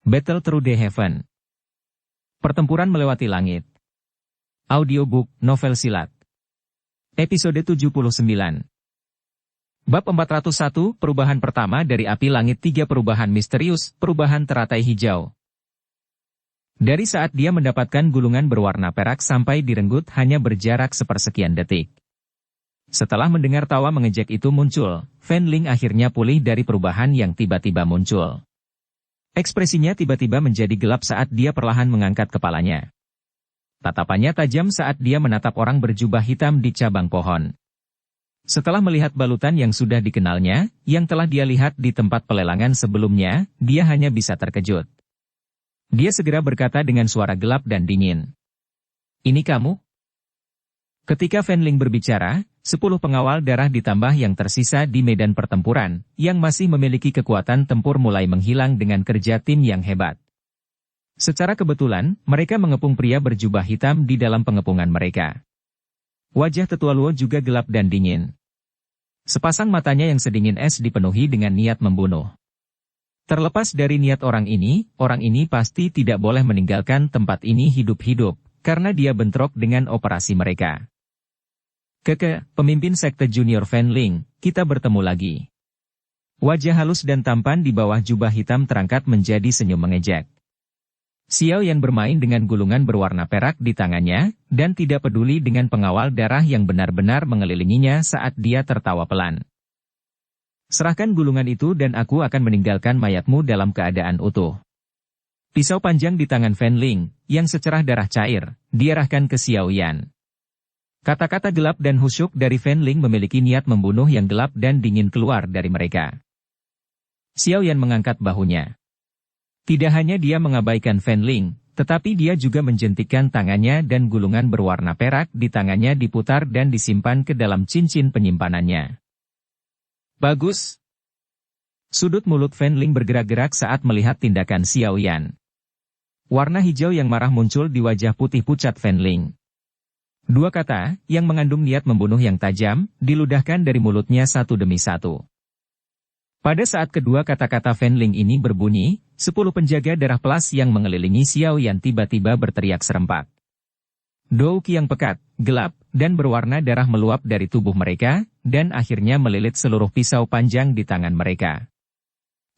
Battle Through the Heaven. Pertempuran melewati langit. Audiobook, novel silat. Episode 79. Bab 401, perubahan pertama dari api langit 3 perubahan misterius, perubahan teratai hijau. Dari saat dia mendapatkan gulungan berwarna perak sampai direnggut hanya berjarak sepersekian detik. Setelah mendengar tawa mengejek itu muncul, Fen Ling akhirnya pulih dari perubahan yang tiba-tiba muncul. Ekspresinya tiba-tiba menjadi gelap saat dia perlahan mengangkat kepalanya. Tatapannya tajam saat dia menatap orang berjubah hitam di cabang pohon. Setelah melihat balutan yang sudah dikenalnya, yang telah dia lihat di tempat pelelangan sebelumnya, dia hanya bisa terkejut. Dia segera berkata dengan suara gelap dan dingin. "Ini kamu?" Ketika Fen Ling berbicara, 10 pengawal darah ditambah yang tersisa di medan pertempuran, yang masih memiliki kekuatan tempur mulai menghilang dengan kerja tim yang hebat. Secara kebetulan, mereka mengepung pria berjubah hitam di dalam pengepungan mereka. Wajah tetua Luo juga gelap dan dingin. Sepasang matanya yang sedingin es dipenuhi dengan niat membunuh. Terlepas dari niat orang ini pasti tidak boleh meninggalkan tempat ini hidup-hidup, karena dia bentrok dengan operasi mereka. Pemimpin sekte junior Fen Ling, kita bertemu lagi. Wajah halus dan tampan di bawah jubah hitam terangkat menjadi senyum mengejek. Xiao Yan bermain dengan gulungan berwarna perak di tangannya, dan tidak peduli dengan pengawal darah yang benar-benar mengelilinginya saat dia tertawa pelan. Serahkan gulungan itu dan aku akan meninggalkan mayatmu dalam keadaan utuh. Pisau panjang di tangan Fen Ling, yang secerah darah cair, diarahkan ke Xiao Yan. Kata-kata gelap dan khusyuk dari Fen Ling memiliki niat membunuh yang gelap dan dingin keluar dari mereka. Xiao Yan mengangkat bahunya. Tidak hanya dia mengabaikan Fen Ling, tetapi dia juga menjentikkan tangannya dan gulungan berwarna perak di tangannya diputar dan disimpan ke dalam cincin penyimpanannya. Bagus. Sudut mulut Fen Ling bergerak-gerak saat melihat tindakan Xiao Yan. Warna hijau yang marah muncul di wajah putih pucat Fen Ling. 2 kata, yang mengandung niat membunuh yang tajam, diludahkan dari mulutnya satu demi satu. Pada saat kedua kata-kata Fen Ling ini berbunyi, 10 penjaga darah pelas yang mengelilingi Xiao Yan tiba-tiba berteriak serempak. Douki yang pekat, gelap, dan berwarna darah meluap dari tubuh mereka, dan akhirnya melilit seluruh pisau panjang di tangan mereka.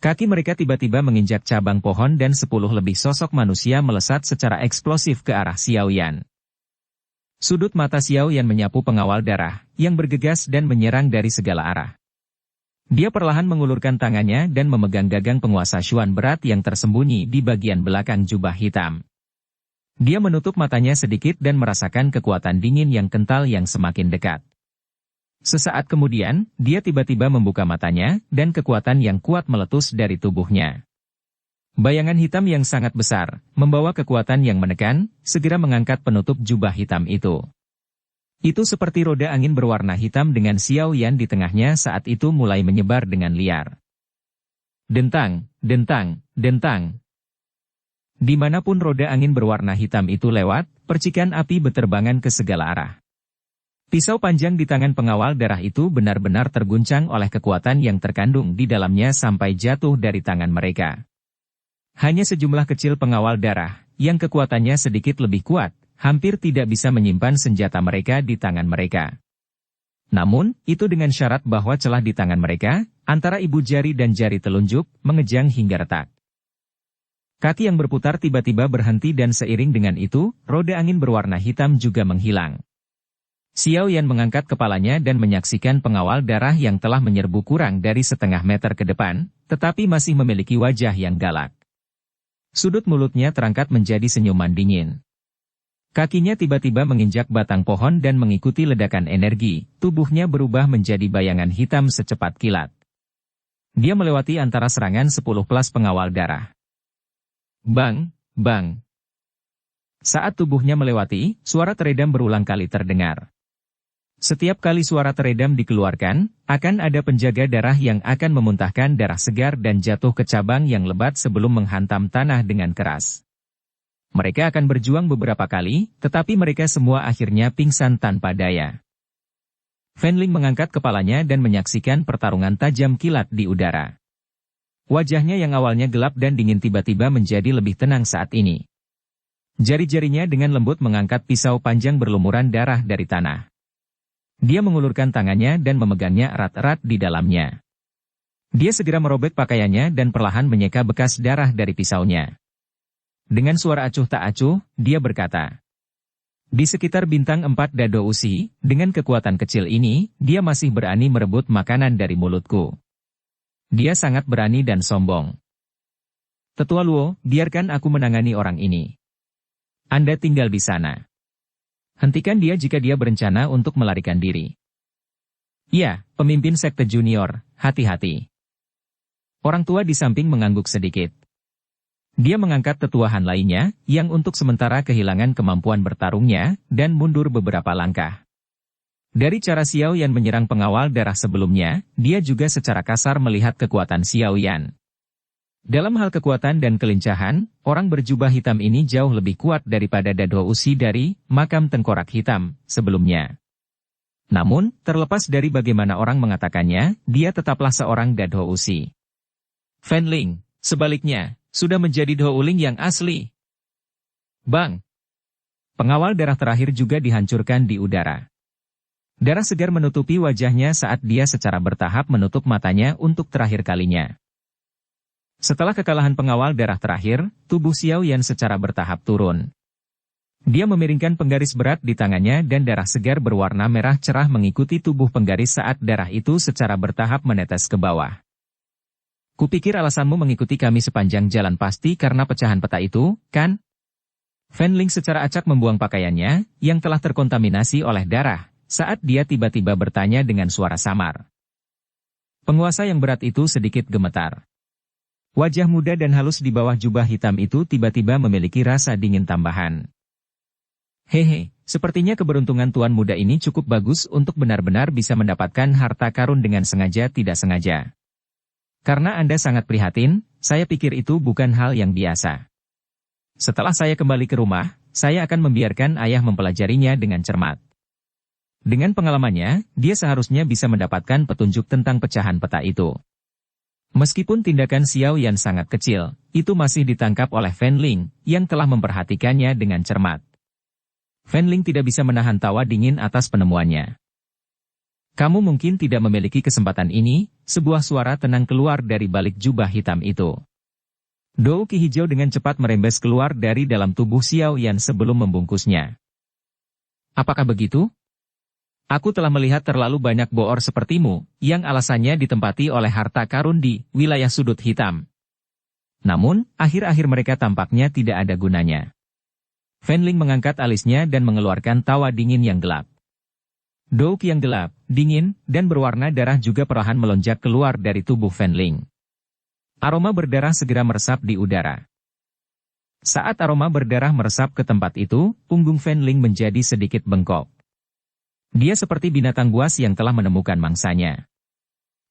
Kaki mereka tiba-tiba menginjak cabang pohon dan 10 lebih sosok manusia melesat secara eksplosif ke arah Xiao Yan. Sudut mata Xiao Yan menyapu pengawal darah, yang bergegas dan menyerang dari segala arah. Dia perlahan mengulurkan tangannya dan memegang gagang penguasa Xuan berat yang tersembunyi di bagian belakang jubah hitam. Dia menutup matanya sedikit dan merasakan kekuatan dingin yang kental yang semakin dekat. Sesaat kemudian, dia tiba-tiba membuka matanya, dan kekuatan yang kuat meletus dari tubuhnya. Bayangan hitam yang sangat besar, membawa kekuatan yang menekan, segera mengangkat penutup jubah hitam itu. Itu seperti roda angin berwarna hitam dengan Xiao Yan di tengahnya saat itu mulai menyebar dengan liar. Dentang, dentang, dentang. Dimanapun roda angin berwarna hitam itu lewat, percikan api berterbangan ke segala arah. Pisau panjang di tangan pengawal darah itu benar-benar terguncang oleh kekuatan yang terkandung di dalamnya sampai jatuh dari tangan mereka. Hanya sejumlah kecil pengawal darah, yang kekuatannya sedikit lebih kuat, hampir tidak bisa menyimpan senjata mereka di tangan mereka. Namun, itu dengan syarat bahwa celah di tangan mereka, antara ibu jari dan jari telunjuk, mengejang hingga retak. Kaki yang berputar tiba-tiba berhenti dan seiring dengan itu, roda angin berwarna hitam juga menghilang. Xiao Yan mengangkat kepalanya dan menyaksikan pengawal darah yang telah menyerbu kurang dari setengah meter ke depan, tetapi masih memiliki wajah yang galak. Sudut mulutnya terangkat menjadi senyuman dingin. Kakinya tiba-tiba menginjak batang pohon dan mengikuti ledakan energi, tubuhnya berubah menjadi bayangan hitam secepat kilat. Dia melewati antara serangan 10 plus pengawal darah. Bang, bang. Saat tubuhnya melewati, suara teredam berulang kali terdengar. Setiap kali suara teredam dikeluarkan, akan ada penjaga darah yang akan memuntahkan darah segar dan jatuh ke cabang yang lebat sebelum menghantam tanah dengan keras. Mereka akan berjuang beberapa kali, tetapi mereka semua akhirnya pingsan tanpa daya. Fen Ling mengangkat kepalanya dan menyaksikan pertarungan tajam kilat di udara. Wajahnya yang awalnya gelap dan dingin tiba-tiba menjadi lebih tenang saat ini. Jari-jarinya dengan lembut mengangkat pisau panjang berlumuran darah dari tanah. Dia mengulurkan tangannya dan memegangnya erat-erat di dalamnya. Dia segera merobek pakaiannya dan perlahan menyeka bekas darah dari pisaunya. Dengan suara acuh tak acuh, dia berkata, "Di sekitar bintang 4 dado usi, dengan kekuatan kecil ini, dia masih berani merebut makanan dari mulutku. Dia sangat berani dan sombong. Tetua Luo, biarkan aku menangani orang ini. Anda tinggal di sana. Hentikan dia jika dia berencana untuk melarikan diri." "Ya, pemimpin sekte junior, hati-hati." Orang tua di samping mengangguk sedikit. Dia mengangkat tetuahan lainnya, yang untuk sementara kehilangan kemampuan bertarungnya, dan mundur beberapa langkah. Dari cara Xiao Yan menyerang pengawal darah sebelumnya, dia juga secara kasar melihat kekuatan Xiao Yan. Dalam hal kekuatan dan kelincahan, orang berjubah hitam ini jauh lebih kuat daripada dado usi dari makam tengkorak hitam sebelumnya. Namun, terlepas dari bagaimana orang mengatakannya, dia tetaplah seorang dado usi. Fan Ling, sebaliknya, sudah menjadi Douling yang asli. Bang! Pengawal darah terakhir juga dihancurkan di udara. Darah segar menutupi wajahnya saat dia secara bertahap menutup matanya untuk terakhir kalinya. Setelah kekalahan pengawal darah terakhir, tubuh Xiao Yan secara bertahap turun. Dia memiringkan penggaris berat di tangannya dan darah segar berwarna merah cerah mengikuti tubuh penggaris saat darah itu secara bertahap menetes ke bawah. "Kupikir alasanmu mengikuti kami sepanjang jalan pasti karena pecahan peta itu, kan?" Fan Ling secara acak membuang pakaiannya, yang telah terkontaminasi oleh darah, saat dia tiba-tiba bertanya dengan suara samar. Penguasa yang berat itu sedikit gemetar. Wajah muda dan halus di bawah jubah hitam itu tiba-tiba memiliki rasa dingin tambahan. "Hehe, sepertinya keberuntungan tuan muda ini cukup bagus untuk benar-benar bisa mendapatkan harta karun dengan sengaja tidak sengaja. Karena Anda sangat prihatin, saya pikir itu bukan hal yang biasa. Setelah saya kembali ke rumah, saya akan membiarkan ayah mempelajarinya dengan cermat. Dengan pengalamannya, dia seharusnya bisa mendapatkan petunjuk tentang pecahan peta itu." Meskipun tindakan Xiao Yan sangat kecil, itu masih ditangkap oleh Fan Ling, yang telah memperhatikannya dengan cermat. Fan Ling tidak bisa menahan tawa dingin atas penemuannya. "Kamu mungkin tidak memiliki kesempatan ini," sebuah suara tenang keluar dari balik jubah hitam itu. Douki hijau dengan cepat merembes keluar dari dalam tubuh Xiao Yan sebelum membungkusnya. "Apakah begitu? Aku telah melihat terlalu banyak boor sepertimu, yang alasannya ditempati oleh harta karun di wilayah sudut hitam. Namun, akhir-akhir mereka tampaknya tidak ada gunanya." Fan Ling mengangkat alisnya dan mengeluarkan tawa dingin yang gelap. Douki yang gelap, dingin, dan berwarna darah juga perlahan melonjak keluar dari tubuh Fan Ling. Aroma berdarah segera meresap di udara. Saat aroma berdarah meresap ke tempat itu, punggung Fan Ling menjadi sedikit bengkok. Dia seperti binatang buas yang telah menemukan mangsanya.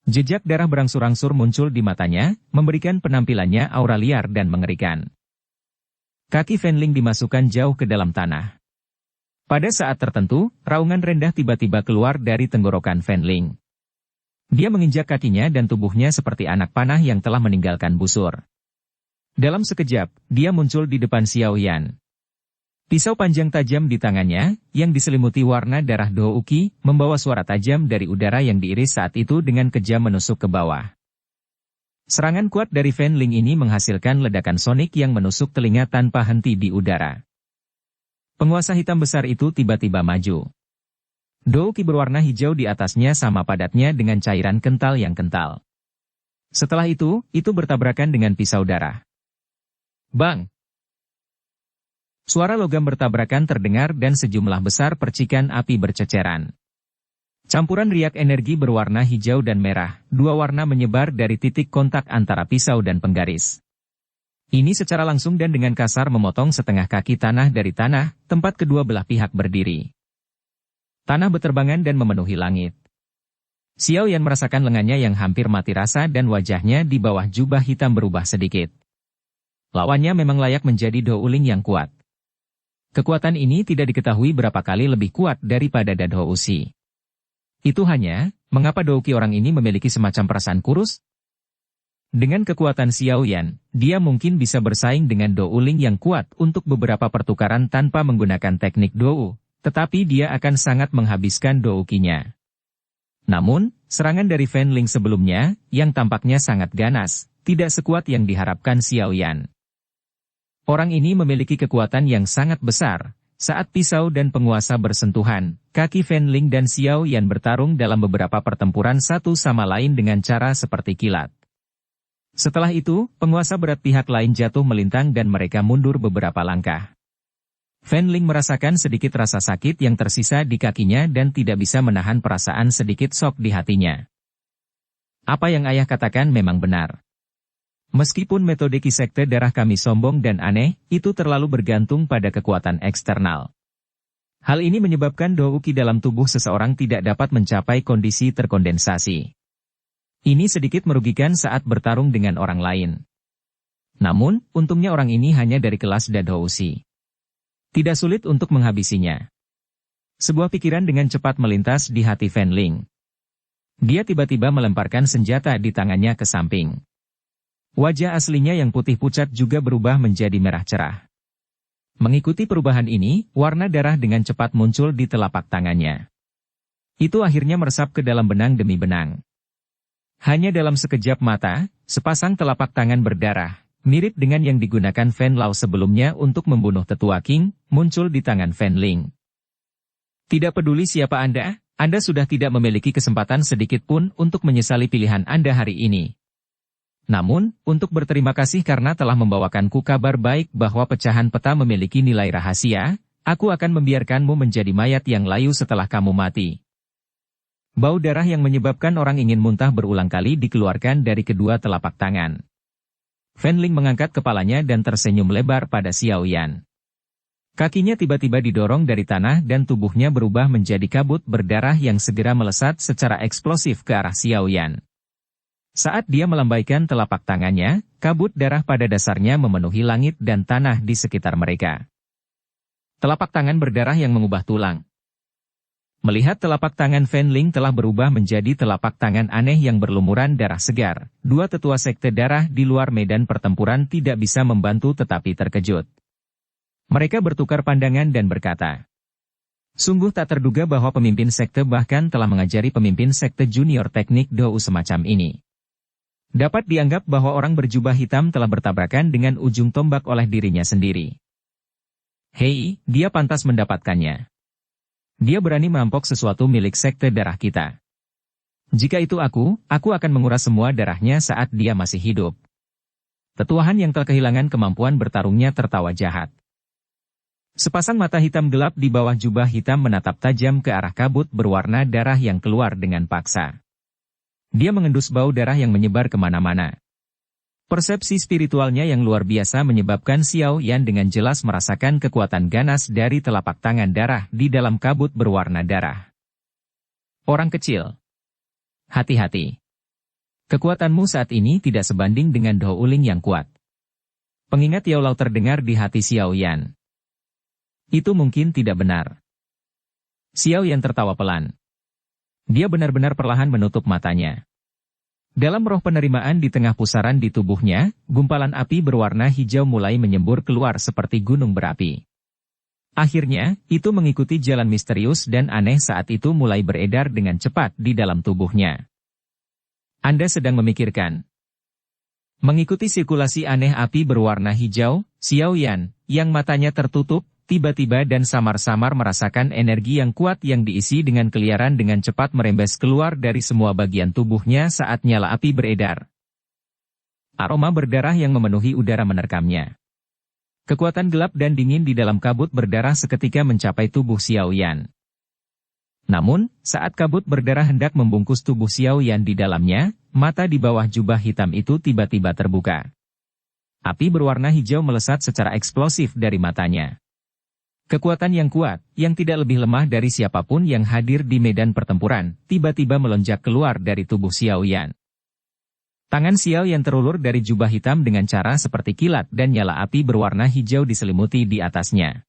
Jejak darah berangsur-angsur muncul di matanya, memberikan penampilannya aura liar dan mengerikan. Kaki Fan Ling dimasukkan jauh ke dalam tanah. Pada saat tertentu, raungan rendah tiba-tiba keluar dari tenggorokan Fan Ling. Dia menginjak kakinya dan tubuhnya seperti anak panah yang telah meninggalkan busur. Dalam sekejap, dia muncul di depan Xiao Yan. Pisau panjang tajam di tangannya, yang diselimuti warna darah Douki, membawa suara tajam dari udara yang diiris saat itu dengan kejam menusuk ke bawah. Serangan kuat dari Fan Ling ini menghasilkan ledakan sonik yang menusuk telinga tanpa henti di udara. Penguasa hitam besar itu tiba-tiba maju. Douki berwarna hijau di atasnya sama padatnya dengan cairan kental yang kental. Setelah itu bertabrakan dengan pisau darah. Bang! Suara logam bertabrakan terdengar dan sejumlah besar percikan api berceceran. Campuran riak energi berwarna hijau dan merah, dua warna menyebar dari titik kontak antara pisau dan penggaris. Ini secara langsung dan dengan kasar memotong setengah kaki tanah dari tanah, tempat kedua belah pihak berdiri. Tanah beterbangan dan memenuhi langit. Xiao Yan merasakan lengannya yang hampir mati rasa dan wajahnya di bawah jubah hitam berubah sedikit. Lawannya memang layak menjadi Douling yang kuat. Kekuatan ini tidak diketahui berapa kali lebih kuat daripada Dado Usi. Itu hanya, mengapa Douki orang ini memiliki semacam perasaan kurus? Dengan kekuatan Xiao Yan, dia mungkin bisa bersaing dengan Dou Ling yang kuat untuk beberapa pertukaran tanpa menggunakan teknik Dou, tetapi dia akan sangat menghabiskan Dou Qi-nya. Namun, serangan dari Fan Ling sebelumnya, yang tampaknya sangat ganas, tidak sekuat yang diharapkan Xiao Yan. Orang ini memiliki kekuatan yang sangat besar. Saat pisau dan penguasa bersentuhan, kaki Fan Ling dan Xiao Yan bertarung dalam beberapa pertempuran satu sama lain dengan cara seperti kilat. Setelah itu, penguasa berat pihak lain jatuh melintang dan mereka mundur beberapa langkah. Fan Ling merasakan sedikit rasa sakit yang tersisa di kakinya dan tidak bisa menahan perasaan sedikit shock di hatinya. Apa yang ayah katakan memang benar. Meskipun metode Qi sekte darah kami sombong dan aneh, itu terlalu bergantung pada kekuatan eksternal. Hal ini menyebabkan Dou Qi dalam tubuh seseorang tidak dapat mencapai kondisi terkondensasi. Ini sedikit merugikan saat bertarung dengan orang lain. Namun, untungnya orang ini hanya dari kelas Dadhousi. Tidak sulit untuk menghabisinya. Sebuah pikiran dengan cepat melintas di hati Fan Ling. Dia tiba-tiba melemparkan senjata di tangannya ke samping. Wajah aslinya yang putih pucat juga berubah menjadi merah cerah. Mengikuti perubahan ini, warna darah dengan cepat muncul di telapak tangannya. Itu akhirnya meresap ke dalam benang demi benang. Hanya dalam sekejap mata, sepasang telapak tangan berdarah, mirip dengan yang digunakan Fan Lao sebelumnya untuk membunuh tetua King, muncul di tangan Fan Ling. Tidak peduli siapa Anda sudah tidak memiliki kesempatan sedikit pun untuk menyesali pilihan Anda hari ini. Namun, untuk berterima kasih karena telah membawakanku kabar baik bahwa pecahan peta memiliki nilai rahasia, aku akan membiarkanmu menjadi mayat yang layu setelah kamu mati. Bau darah yang menyebabkan orang ingin muntah berulang kali dikeluarkan dari kedua telapak tangan. Fan Ling mengangkat kepalanya dan tersenyum lebar pada Xiao Yan. Kakinya tiba-tiba didorong dari tanah dan tubuhnya berubah menjadi kabut berdarah yang segera melesat secara eksplosif ke arah Xiao Yan. Saat dia melambaikan telapak tangannya, kabut darah pada dasarnya memenuhi langit dan tanah di sekitar mereka. Telapak tangan berdarah yang mengubah tulang. Melihat telapak tangan Fan Ling telah berubah menjadi telapak tangan aneh yang berlumuran darah segar, dua tetua sekte darah di luar medan pertempuran tidak bisa membantu tetapi terkejut. Mereka bertukar pandangan dan berkata, sungguh tak terduga bahwa pemimpin sekte bahkan telah mengajari pemimpin sekte junior teknik Dou semacam ini. Dapat dianggap bahwa orang berjubah hitam telah bertabrakan dengan ujung tombak oleh dirinya sendiri. Hei, dia pantas mendapatkannya. Dia berani merampok sesuatu milik sekte darah kita. Jika itu aku akan menguras semua darahnya saat dia masih hidup. Tetuahan yang telah kehilangan kemampuan bertarungnya tertawa jahat. Sepasang mata hitam gelap di bawah jubah hitam menatap tajam ke arah kabut berwarna darah yang keluar dengan paksa. Dia mengendus bau darah yang menyebar kemana-mana. Persepsi spiritualnya yang luar biasa menyebabkan Xiao Yan dengan jelas merasakan kekuatan ganas dari telapak tangan darah di dalam kabut berwarna darah. Orang kecil. Hati-hati. Kekuatanmu saat ini tidak sebanding dengan Dou Ling yang kuat. Pengingat Yao Lao terdengar di hati Xiao Yan. Itu mungkin tidak benar. Xiao Yan tertawa pelan. Dia benar-benar perlahan menutup matanya. Dalam roh penerimaan di tengah pusaran di tubuhnya, gumpalan api berwarna hijau mulai menyembur keluar seperti gunung berapi. Akhirnya, itu mengikuti jalan misterius dan aneh saat itu mulai beredar dengan cepat di dalam tubuhnya. Anda sedang memikirkan. Mengikuti sirkulasi aneh api berwarna hijau, Xiao Yan, yang matanya tertutup, tiba-tiba dan samar-samar merasakan energi yang kuat yang diisi dengan keliaran dengan cepat merembes keluar dari semua bagian tubuhnya saat nyala api beredar. Aroma berdarah yang memenuhi udara menerkamnya. Kekuatan gelap dan dingin di dalam kabut berdarah seketika mencapai tubuh Xiao Yan. Namun, saat kabut berdarah hendak membungkus tubuh Xiao Yan di dalamnya, mata di bawah jubah hitam itu tiba-tiba terbuka. Api berwarna hijau melesat secara eksplosif dari matanya. Kekuatan yang kuat, yang tidak lebih lemah dari siapapun yang hadir di medan pertempuran, tiba-tiba melonjak keluar dari tubuh Xiao Yan. Tangan Xiao Yan terulur dari jubah hitam dengan cara seperti kilat dan nyala api berwarna hijau diselimuti di atasnya.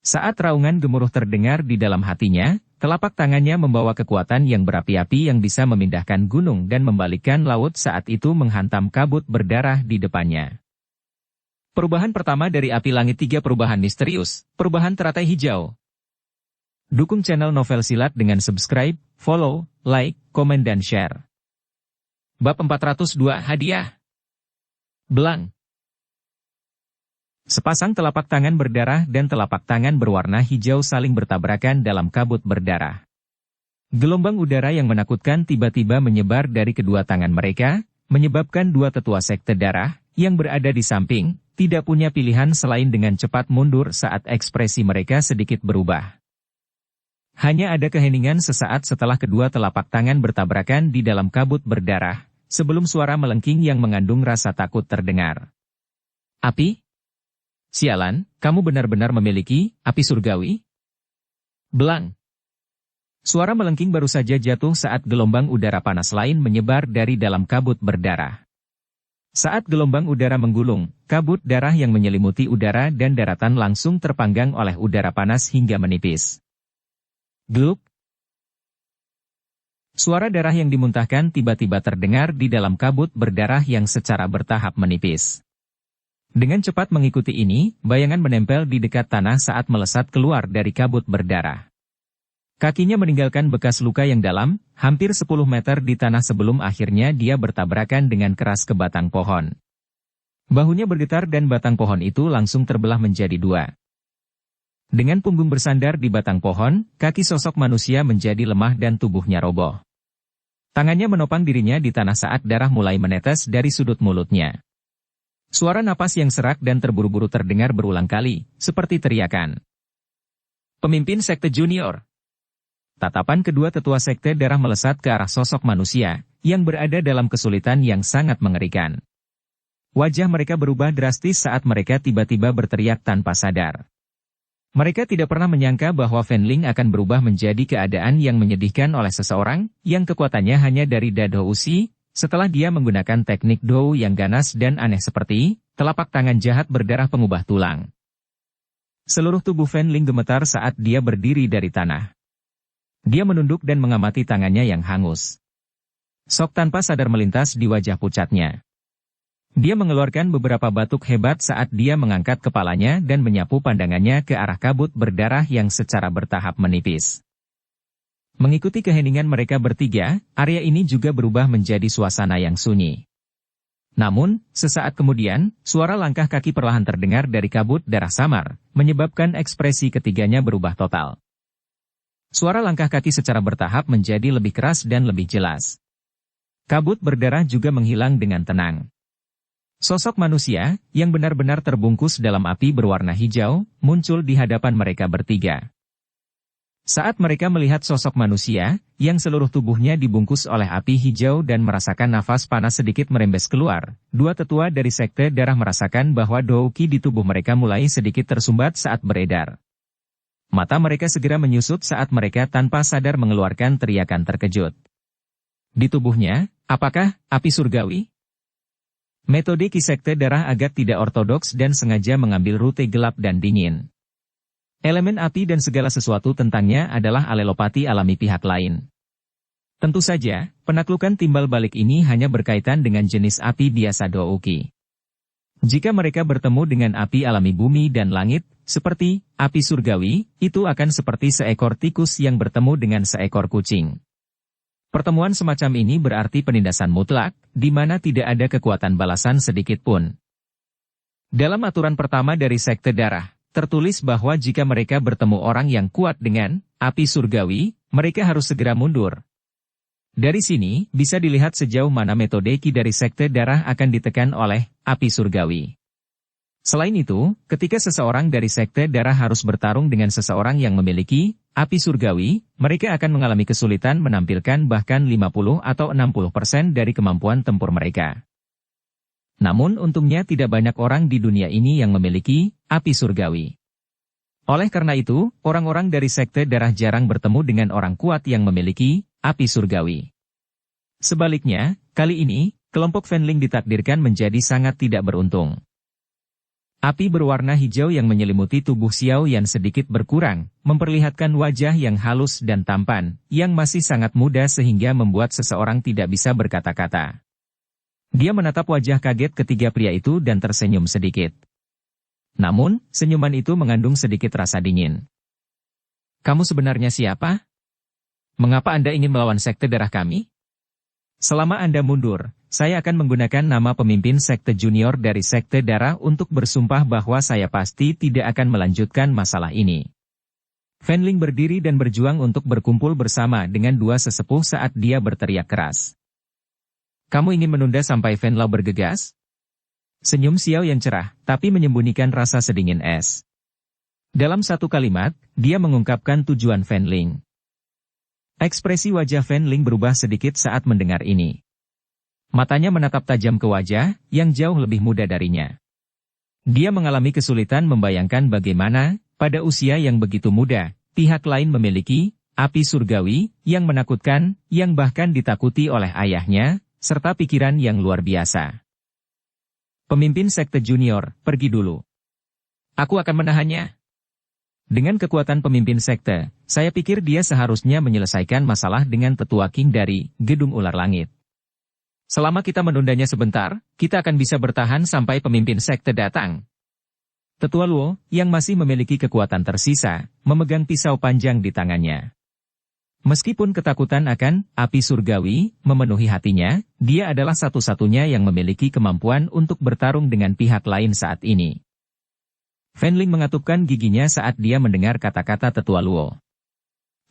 Saat raungan gemuruh terdengar di dalam hatinya, telapak tangannya membawa kekuatan yang berapi-api yang bisa memindahkan gunung dan membalikkan laut saat itu menghantam kabut berdarah di depannya. Perubahan pertama dari api langit 3 perubahan misterius, perubahan teratai hijau. Dukung channel Novel Silat dengan subscribe, follow, like, komen dan share. Bab 402 Hadiah. Belang. Sepasang telapak tangan berdarah dan telapak tangan berwarna hijau saling bertabrakan dalam kabut berdarah. Gelombang udara yang menakutkan tiba-tiba menyebar dari kedua tangan mereka, menyebabkan dua tetua sekte darah, yang berada di samping, tidak punya pilihan selain dengan cepat mundur saat ekspresi mereka sedikit berubah. Hanya ada keheningan sesaat setelah kedua telapak tangan bertabrakan di dalam kabut berdarah, sebelum suara melengking yang mengandung rasa takut terdengar. Api? Sialan, kamu benar-benar memiliki api surgawi? Belang. Suara melengking baru saja jatuh saat gelombang udara panas lain menyebar dari dalam kabut berdarah. Saat gelombang udara menggulung, kabut darah yang menyelimuti udara dan daratan langsung terpanggang oleh udara panas hingga menipis. Gluk. Suara darah yang dimuntahkan tiba-tiba terdengar di dalam kabut berdarah yang secara bertahap menipis. Dengan cepat mengikuti ini, bayangan menempel di dekat tanah saat melesat keluar dari kabut berdarah. Kakinya meninggalkan bekas luka yang dalam, hampir 10 meter di tanah sebelum akhirnya dia bertabrakan dengan keras ke batang pohon. Bahunya bergetar dan batang pohon itu langsung terbelah menjadi dua. Dengan punggung bersandar di batang pohon, kaki sosok manusia menjadi lemah dan tubuhnya roboh. Tangannya menopang dirinya di tanah saat darah mulai menetes dari sudut mulutnya. Suara napas yang serak dan terburu-buru terdengar berulang kali, seperti teriakan. Pemimpin sekte junior. Tatapan kedua tetua sekte darah melesat ke arah sosok manusia, yang berada dalam kesulitan yang sangat mengerikan. Wajah mereka berubah drastis saat mereka tiba-tiba berteriak tanpa sadar. Mereka tidak pernah menyangka bahwa Fanling akan berubah menjadi keadaan yang menyedihkan oleh seseorang, yang kekuatannya hanya dari dado usi, setelah dia menggunakan teknik Dou yang ganas dan aneh seperti telapak tangan jahat berdarah pengubah tulang. Seluruh tubuh Fanling gemetar saat dia berdiri dari tanah. Dia menunduk dan mengamati tangannya yang hangus. Sok tanpa sadar melintas di wajah pucatnya. Dia mengeluarkan beberapa batuk hebat saat dia mengangkat kepalanya dan menyapu pandangannya ke arah kabut berdarah yang secara bertahap menipis. Mengikuti keheningan mereka bertiga, area ini juga berubah menjadi suasana yang sunyi. Namun, sesaat kemudian, suara langkah kaki perlahan terdengar dari kabut darah samar, menyebabkan ekspresi ketiganya berubah total. Suara langkah kaki secara bertahap menjadi lebih keras dan lebih jelas. Kabut berdarah juga menghilang dengan tenang. Sosok manusia, yang benar-benar terbungkus dalam api berwarna hijau, muncul di hadapan mereka bertiga. Saat mereka melihat sosok manusia, yang seluruh tubuhnya dibungkus oleh api hijau dan merasakan nafas panas sedikit merembes keluar, dua tetua dari sekte darah merasakan bahwa Douki di tubuh mereka mulai sedikit tersumbat saat beredar. Mata mereka segera menyusut saat mereka tanpa sadar mengeluarkan teriakan terkejut. Di tubuhnya, apakah api surgawi? Metode Ki sekte darah agak tidak ortodoks dan sengaja mengambil rute gelap dan dingin. Elemen api dan segala sesuatu tentangnya adalah alelopati alami pihak lain. Tentu saja, penaklukan timbal balik ini hanya berkaitan dengan jenis api biasa Douki. Jika mereka bertemu dengan api alami bumi dan langit, seperti api surgawi, itu akan seperti seekor tikus yang bertemu dengan seekor kucing. Pertemuan semacam ini berarti penindasan mutlak, di mana tidak ada kekuatan balasan sedikit pun. Dalam aturan pertama dari sekte darah, tertulis bahwa jika mereka bertemu orang yang kuat dengan api surgawi, mereka harus segera mundur. Dari sini, bisa dilihat sejauh mana metode Ki dari sekte darah akan ditekan oleh api surgawi. Selain itu, ketika seseorang dari sekte darah harus bertarung dengan seseorang yang memiliki api surgawi, mereka akan mengalami kesulitan menampilkan bahkan 50 atau 60% dari kemampuan tempur mereka. Namun untungnya tidak banyak orang di dunia ini yang memiliki api surgawi. Oleh karena itu, orang-orang dari sekte darah jarang bertemu dengan orang kuat yang memiliki api surgawi. Sebaliknya, kali ini, kelompok Fanling ditakdirkan menjadi sangat tidak beruntung. Api berwarna hijau yang menyelimuti tubuh Xiao Yan sedikit berkurang, memperlihatkan wajah yang halus dan tampan, yang masih sangat muda sehingga membuat seseorang tidak bisa berkata-kata. Dia menatap wajah kaget ketiga pria itu dan tersenyum sedikit. Namun, senyuman itu mengandung sedikit rasa dingin. Kamu sebenarnya siapa? Mengapa Anda ingin melawan sekte darah kami? Selama Anda mundur, saya akan menggunakan nama pemimpin sekte junior dari sekte darah untuk bersumpah bahwa saya pasti tidak akan melanjutkan masalah ini. Fanling berdiri dan berjuang untuk berkumpul bersama dengan dua sesepuh saat dia berteriak keras. Kamu ingin menunda sampai Fan Lao bergegas? Senyum Xiao yang cerah, tapi menyembunyikan rasa sedingin es. Dalam satu kalimat, dia mengungkapkan tujuan Fanling. Ekspresi wajah Fanling berubah sedikit saat mendengar ini. Matanya menatap tajam ke wajah, yang jauh lebih muda darinya. Dia mengalami kesulitan membayangkan bagaimana, pada usia yang begitu muda, pihak lain memiliki api surgawi, yang menakutkan, yang bahkan ditakuti oleh ayahnya, serta pikiran yang luar biasa. Pemimpin sekte junior, pergi dulu. Aku akan menahannya. Dengan kekuatan pemimpin sekte, saya pikir dia seharusnya menyelesaikan masalah dengan tetua King dari Gedung Ular Langit. Selama kita menundanya sebentar, kita akan bisa bertahan sampai pemimpin sekte datang. Tetua Luo, yang masih memiliki kekuatan tersisa, memegang pisau panjang di tangannya. Meskipun ketakutan akan api surgawi memenuhi hatinya, dia adalah satu-satunya yang memiliki kemampuan untuk bertarung dengan pihak lain saat ini. Fanling mengatupkan giginya saat dia mendengar kata-kata tetua Luo.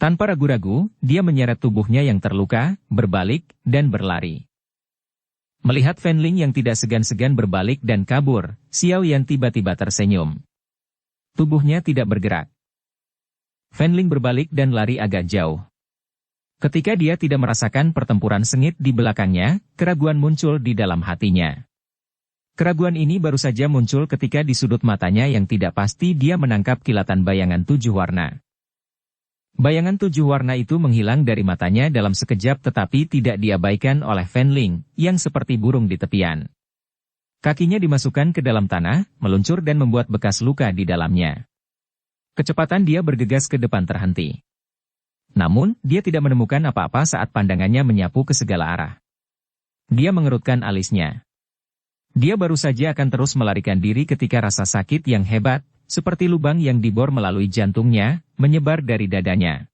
Tanpa ragu-ragu, dia menyeret tubuhnya yang terluka, berbalik, dan berlari. Melihat Fanling yang tidak segan-segan berbalik dan kabur, Xiao Yan tiba-tiba tersenyum. Tubuhnya tidak bergerak. Fanling berbalik dan lari agak jauh. Ketika dia tidak merasakan pertempuran sengit di belakangnya, keraguan muncul di dalam hatinya. Keraguan ini baru saja muncul ketika di sudut matanya yang tidak pasti dia menangkap kilatan bayangan 7 warna. Bayangan 7 warna itu menghilang dari matanya dalam sekejap tetapi tidak diabaikan oleh Fanling, yang seperti burung di tepian. Kakinya dimasukkan ke dalam tanah, meluncur dan membuat bekas luka di dalamnya. Kecepatan dia bergegas ke depan terhenti. Namun, dia tidak menemukan apa-apa saat pandangannya menyapu ke segala arah. Dia mengerutkan alisnya. Dia baru saja akan terus melarikan diri ketika rasa sakit yang hebat, seperti lubang yang dibor melalui jantungnya, menyebar dari dadanya.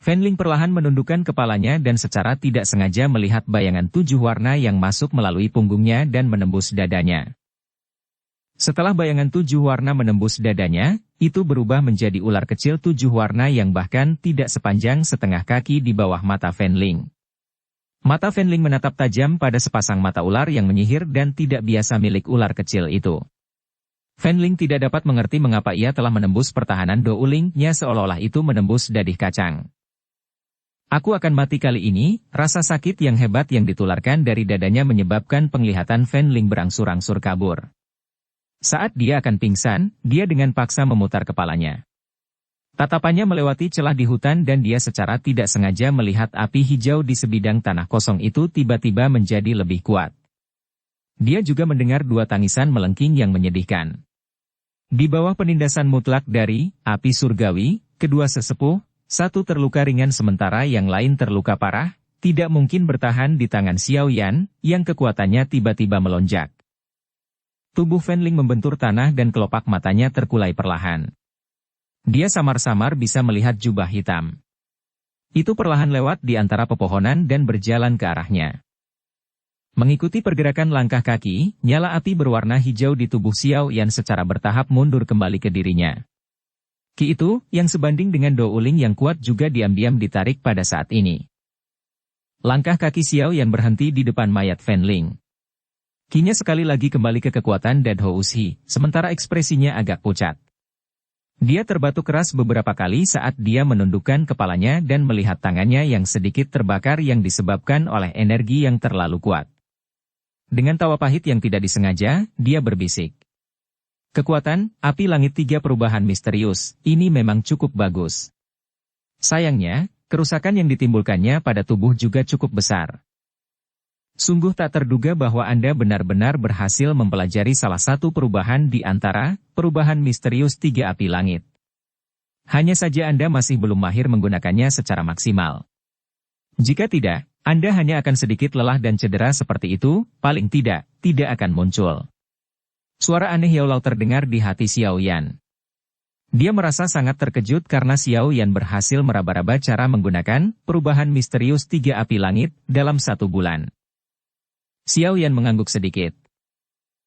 Fanling perlahan menundukkan kepalanya dan secara tidak sengaja melihat bayangan 7 warna yang masuk melalui punggungnya dan menembus dadanya. Setelah bayangan 7 warna menembus dadanya, itu berubah menjadi ular kecil 7 warna yang bahkan tidak sepanjang setengah kaki di bawah mata Fanling. Mata Fanling menatap tajam pada sepasang mata ular yang menyihir dan tidak biasa milik ular kecil itu. Fanling tidak dapat mengerti mengapa ia telah menembus pertahanan Douling-nya seolah-olah itu menembus dadih kacang. Aku akan mati kali ini, rasa sakit yang hebat yang ditularkan dari dadanya menyebabkan penglihatan Fanling berangsur-angsur kabur. Saat dia akan pingsan, dia dengan paksa memutar kepalanya. Tatapannya melewati celah di hutan dan dia secara tidak sengaja melihat api hijau di sebidang tanah kosong itu tiba-tiba menjadi lebih kuat. Dia juga mendengar 2 tangisan melengking yang menyedihkan. Di bawah penindasan mutlak dari api surgawi, kedua sesepuh, satu terluka ringan sementara yang lain terluka parah, tidak mungkin bertahan di tangan Xiao Yan, yang kekuatannya tiba-tiba melonjak. Tubuh Fanling membentur tanah dan kelopak matanya terkulai perlahan. Dia samar-samar bisa melihat jubah hitam. Itu perlahan lewat di antara pepohonan dan berjalan ke arahnya. Mengikuti pergerakan langkah kaki, nyala api berwarna hijau di tubuh Xiao Yan secara bertahap mundur kembali ke dirinya. Ki itu, yang sebanding dengan Douling yang kuat juga diam-diam ditarik pada saat ini. Langkah kaki Xiao Yan berhenti di depan mayat Fanling. Kinya sekali lagi kembali ke kekuatan Dead Houshi, sementara ekspresinya agak pucat. Dia terbatuk keras beberapa kali saat dia menundukkan kepalanya dan melihat tangannya yang sedikit terbakar yang disebabkan oleh energi yang terlalu kuat. Dengan tawa pahit yang tidak disengaja, dia berbisik. Kekuatan, api langit 3 perubahan misterius, ini memang cukup bagus. Sayangnya, kerusakan yang ditimbulkannya pada tubuh juga cukup besar. Sungguh tak terduga bahwa Anda benar-benar berhasil mempelajari salah satu perubahan di antara perubahan misterius tiga api langit. Hanya saja Anda masih belum mahir menggunakannya secara maksimal. Jika tidak, Anda hanya akan sedikit lelah dan cedera seperti itu, paling tidak akan muncul. Suara aneh Yaulau terdengar di hati Xiao Yan. Dia merasa sangat terkejut karena Xiao Yan berhasil meraba-raba cara menggunakan perubahan misterius tiga api langit dalam 1 bulan. Xiao Yan mengangguk sedikit.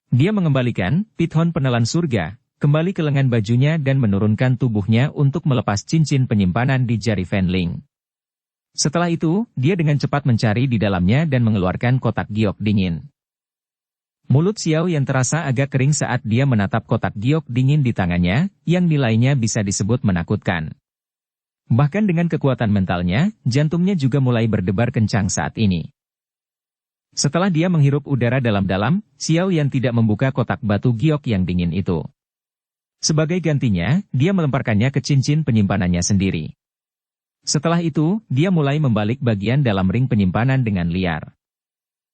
Dia mengembalikan pithon penelan surga kembali ke lengan bajunya dan menurunkan tubuhnya untuk melepas cincin penyimpanan di jari Fanling. Setelah itu, dia dengan cepat mencari di dalamnya dan mengeluarkan kotak giok dingin. Mulut Xiao Yan terasa agak kering saat dia menatap kotak giok dingin di tangannya, yang nilainya bisa disebut menakutkan. Bahkan dengan kekuatan mentalnya, jantungnya juga mulai berdebar kencang saat ini. Setelah dia menghirup udara dalam-dalam, Xiao Yan tidak membuka kotak batu giok yang dingin itu. Sebagai gantinya, dia melemparkannya ke cincin penyimpanannya sendiri. Setelah itu, dia mulai membalik bagian dalam ring penyimpanan dengan liar.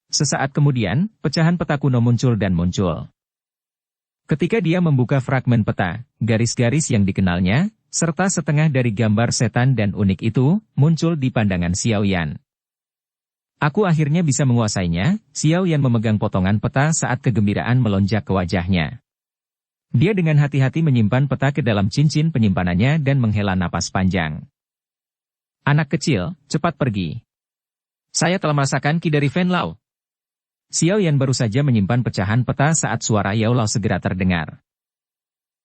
Sesaat kemudian, pecahan peta kuno muncul dan muncul. Ketika dia membuka fragmen peta, garis-garis yang dikenalnya, serta setengah dari gambar setan dan unik itu, muncul di pandangan Xiao Yan. Aku akhirnya bisa menguasainya, Xiao Yan memegang potongan peta saat kegembiraan melonjak ke wajahnya. Dia dengan hati-hati menyimpan peta ke dalam cincin penyimpanannya dan menghela napas panjang. Anak kecil, cepat pergi. Saya telah merasakan ki dari Fanlau. Xiao Yan baru saja menyimpan pecahan peta saat suara Yaulau segera terdengar.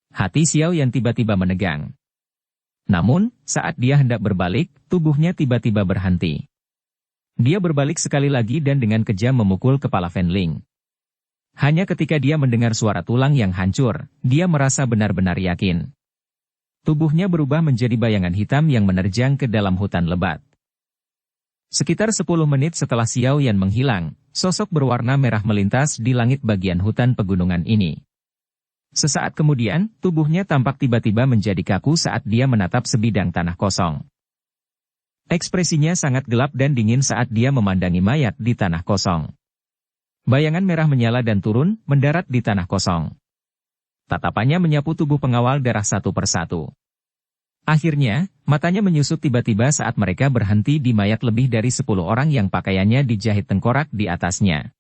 Hati Xiao Yan tiba-tiba menegang. Namun, saat dia hendak berbalik, tubuhnya tiba-tiba berhenti. Dia berbalik sekali lagi dan dengan kejam memukul kepala Fanling. Hanya ketika dia mendengar suara tulang yang hancur, dia merasa benar-benar yakin. Tubuhnya berubah menjadi bayangan hitam yang menerjang ke dalam hutan lebat. Sekitar 10 menit setelah Xiao Yan menghilang, sosok berwarna merah melintas di langit bagian hutan pegunungan ini. Sesaat kemudian, tubuhnya tampak tiba-tiba menjadi kaku saat dia menatap sebidang tanah kosong. Ekspresinya sangat gelap dan dingin saat dia memandangi mayat di tanah kosong. Bayangan merah menyala dan turun, mendarat di tanah kosong. Tatapannya menyapu tubuh pengawal darah satu persatu. Akhirnya, matanya menyusut tiba-tiba saat mereka berhenti di mayat lebih dari 10 orang yang pakaiannya dijahit tengkorak di atasnya.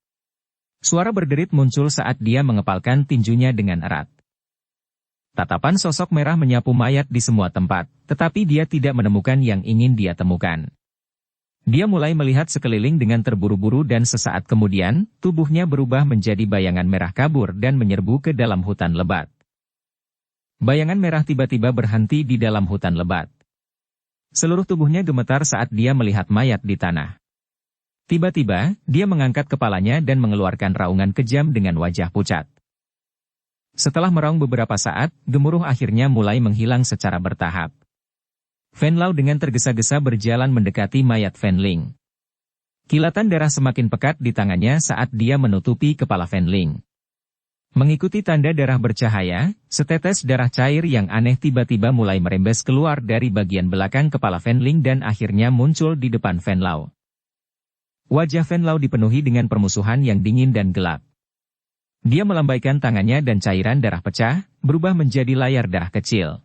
Suara berderit muncul saat dia mengepalkan tinjunya dengan erat. Tatapan sosok merah menyapu mayat di semua tempat, tetapi dia tidak menemukan yang ingin dia temukan. Dia mulai melihat sekeliling dengan terburu-buru dan sesaat kemudian, tubuhnya berubah menjadi bayangan merah kabur dan menyerbu ke dalam hutan lebat. Bayangan merah tiba-tiba berhenti di dalam hutan lebat. Seluruh tubuhnya gemetar saat dia melihat mayat di tanah. Tiba-tiba, dia mengangkat kepalanya dan mengeluarkan raungan kejam dengan wajah pucat. Setelah meraung beberapa saat, gemuruh akhirnya mulai menghilang secara bertahap. Fanlau dengan tergesa-gesa berjalan mendekati mayat Fanling. Kilatan darah semakin pekat di tangannya saat dia menutupi kepala Fanling. Mengikuti tanda darah bercahaya, setetes darah cair yang aneh tiba-tiba mulai merembes keluar dari bagian belakang kepala Fanling dan akhirnya muncul di depan Fanlau. Wajah Fanlau dipenuhi dengan permusuhan yang dingin dan gelap. Dia melambaikan tangannya dan cairan darah pecah, berubah menjadi layar darah kecil.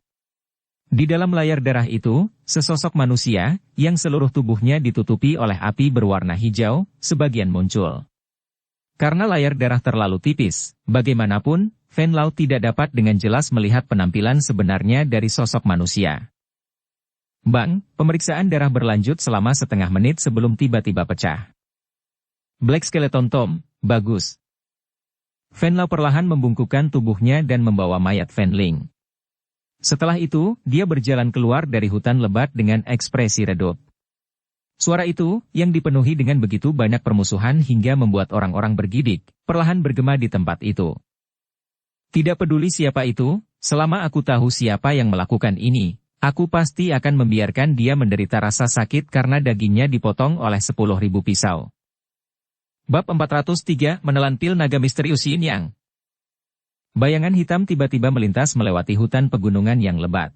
Di dalam layar darah itu, sesosok manusia, yang seluruh tubuhnya ditutupi oleh api berwarna hijau, sebagian muncul. Karena layar darah terlalu tipis, bagaimanapun, Fanlau tidak dapat dengan jelas melihat penampilan sebenarnya dari sosok manusia. Bang, pemeriksaan darah berlanjut selama setengah menit sebelum tiba-tiba pecah. Black Skeleton Tomb, bagus. Fanlau perlahan membungkukkan tubuhnya dan membawa mayat Fanling. Setelah itu, dia berjalan keluar dari hutan lebat dengan ekspresi redup. Suara itu, yang dipenuhi dengan begitu banyak permusuhan hingga membuat orang-orang bergidik, perlahan bergema di tempat itu. Tidak peduli siapa itu, selama aku tahu siapa yang melakukan ini, aku pasti akan membiarkan dia menderita rasa sakit karena dagingnya dipotong oleh 10.000 pisau. Bab 403 Menelan Pil Naga Misterius Yin Yang. Bayangan hitam tiba-tiba melintas melewati hutan pegunungan yang lebat.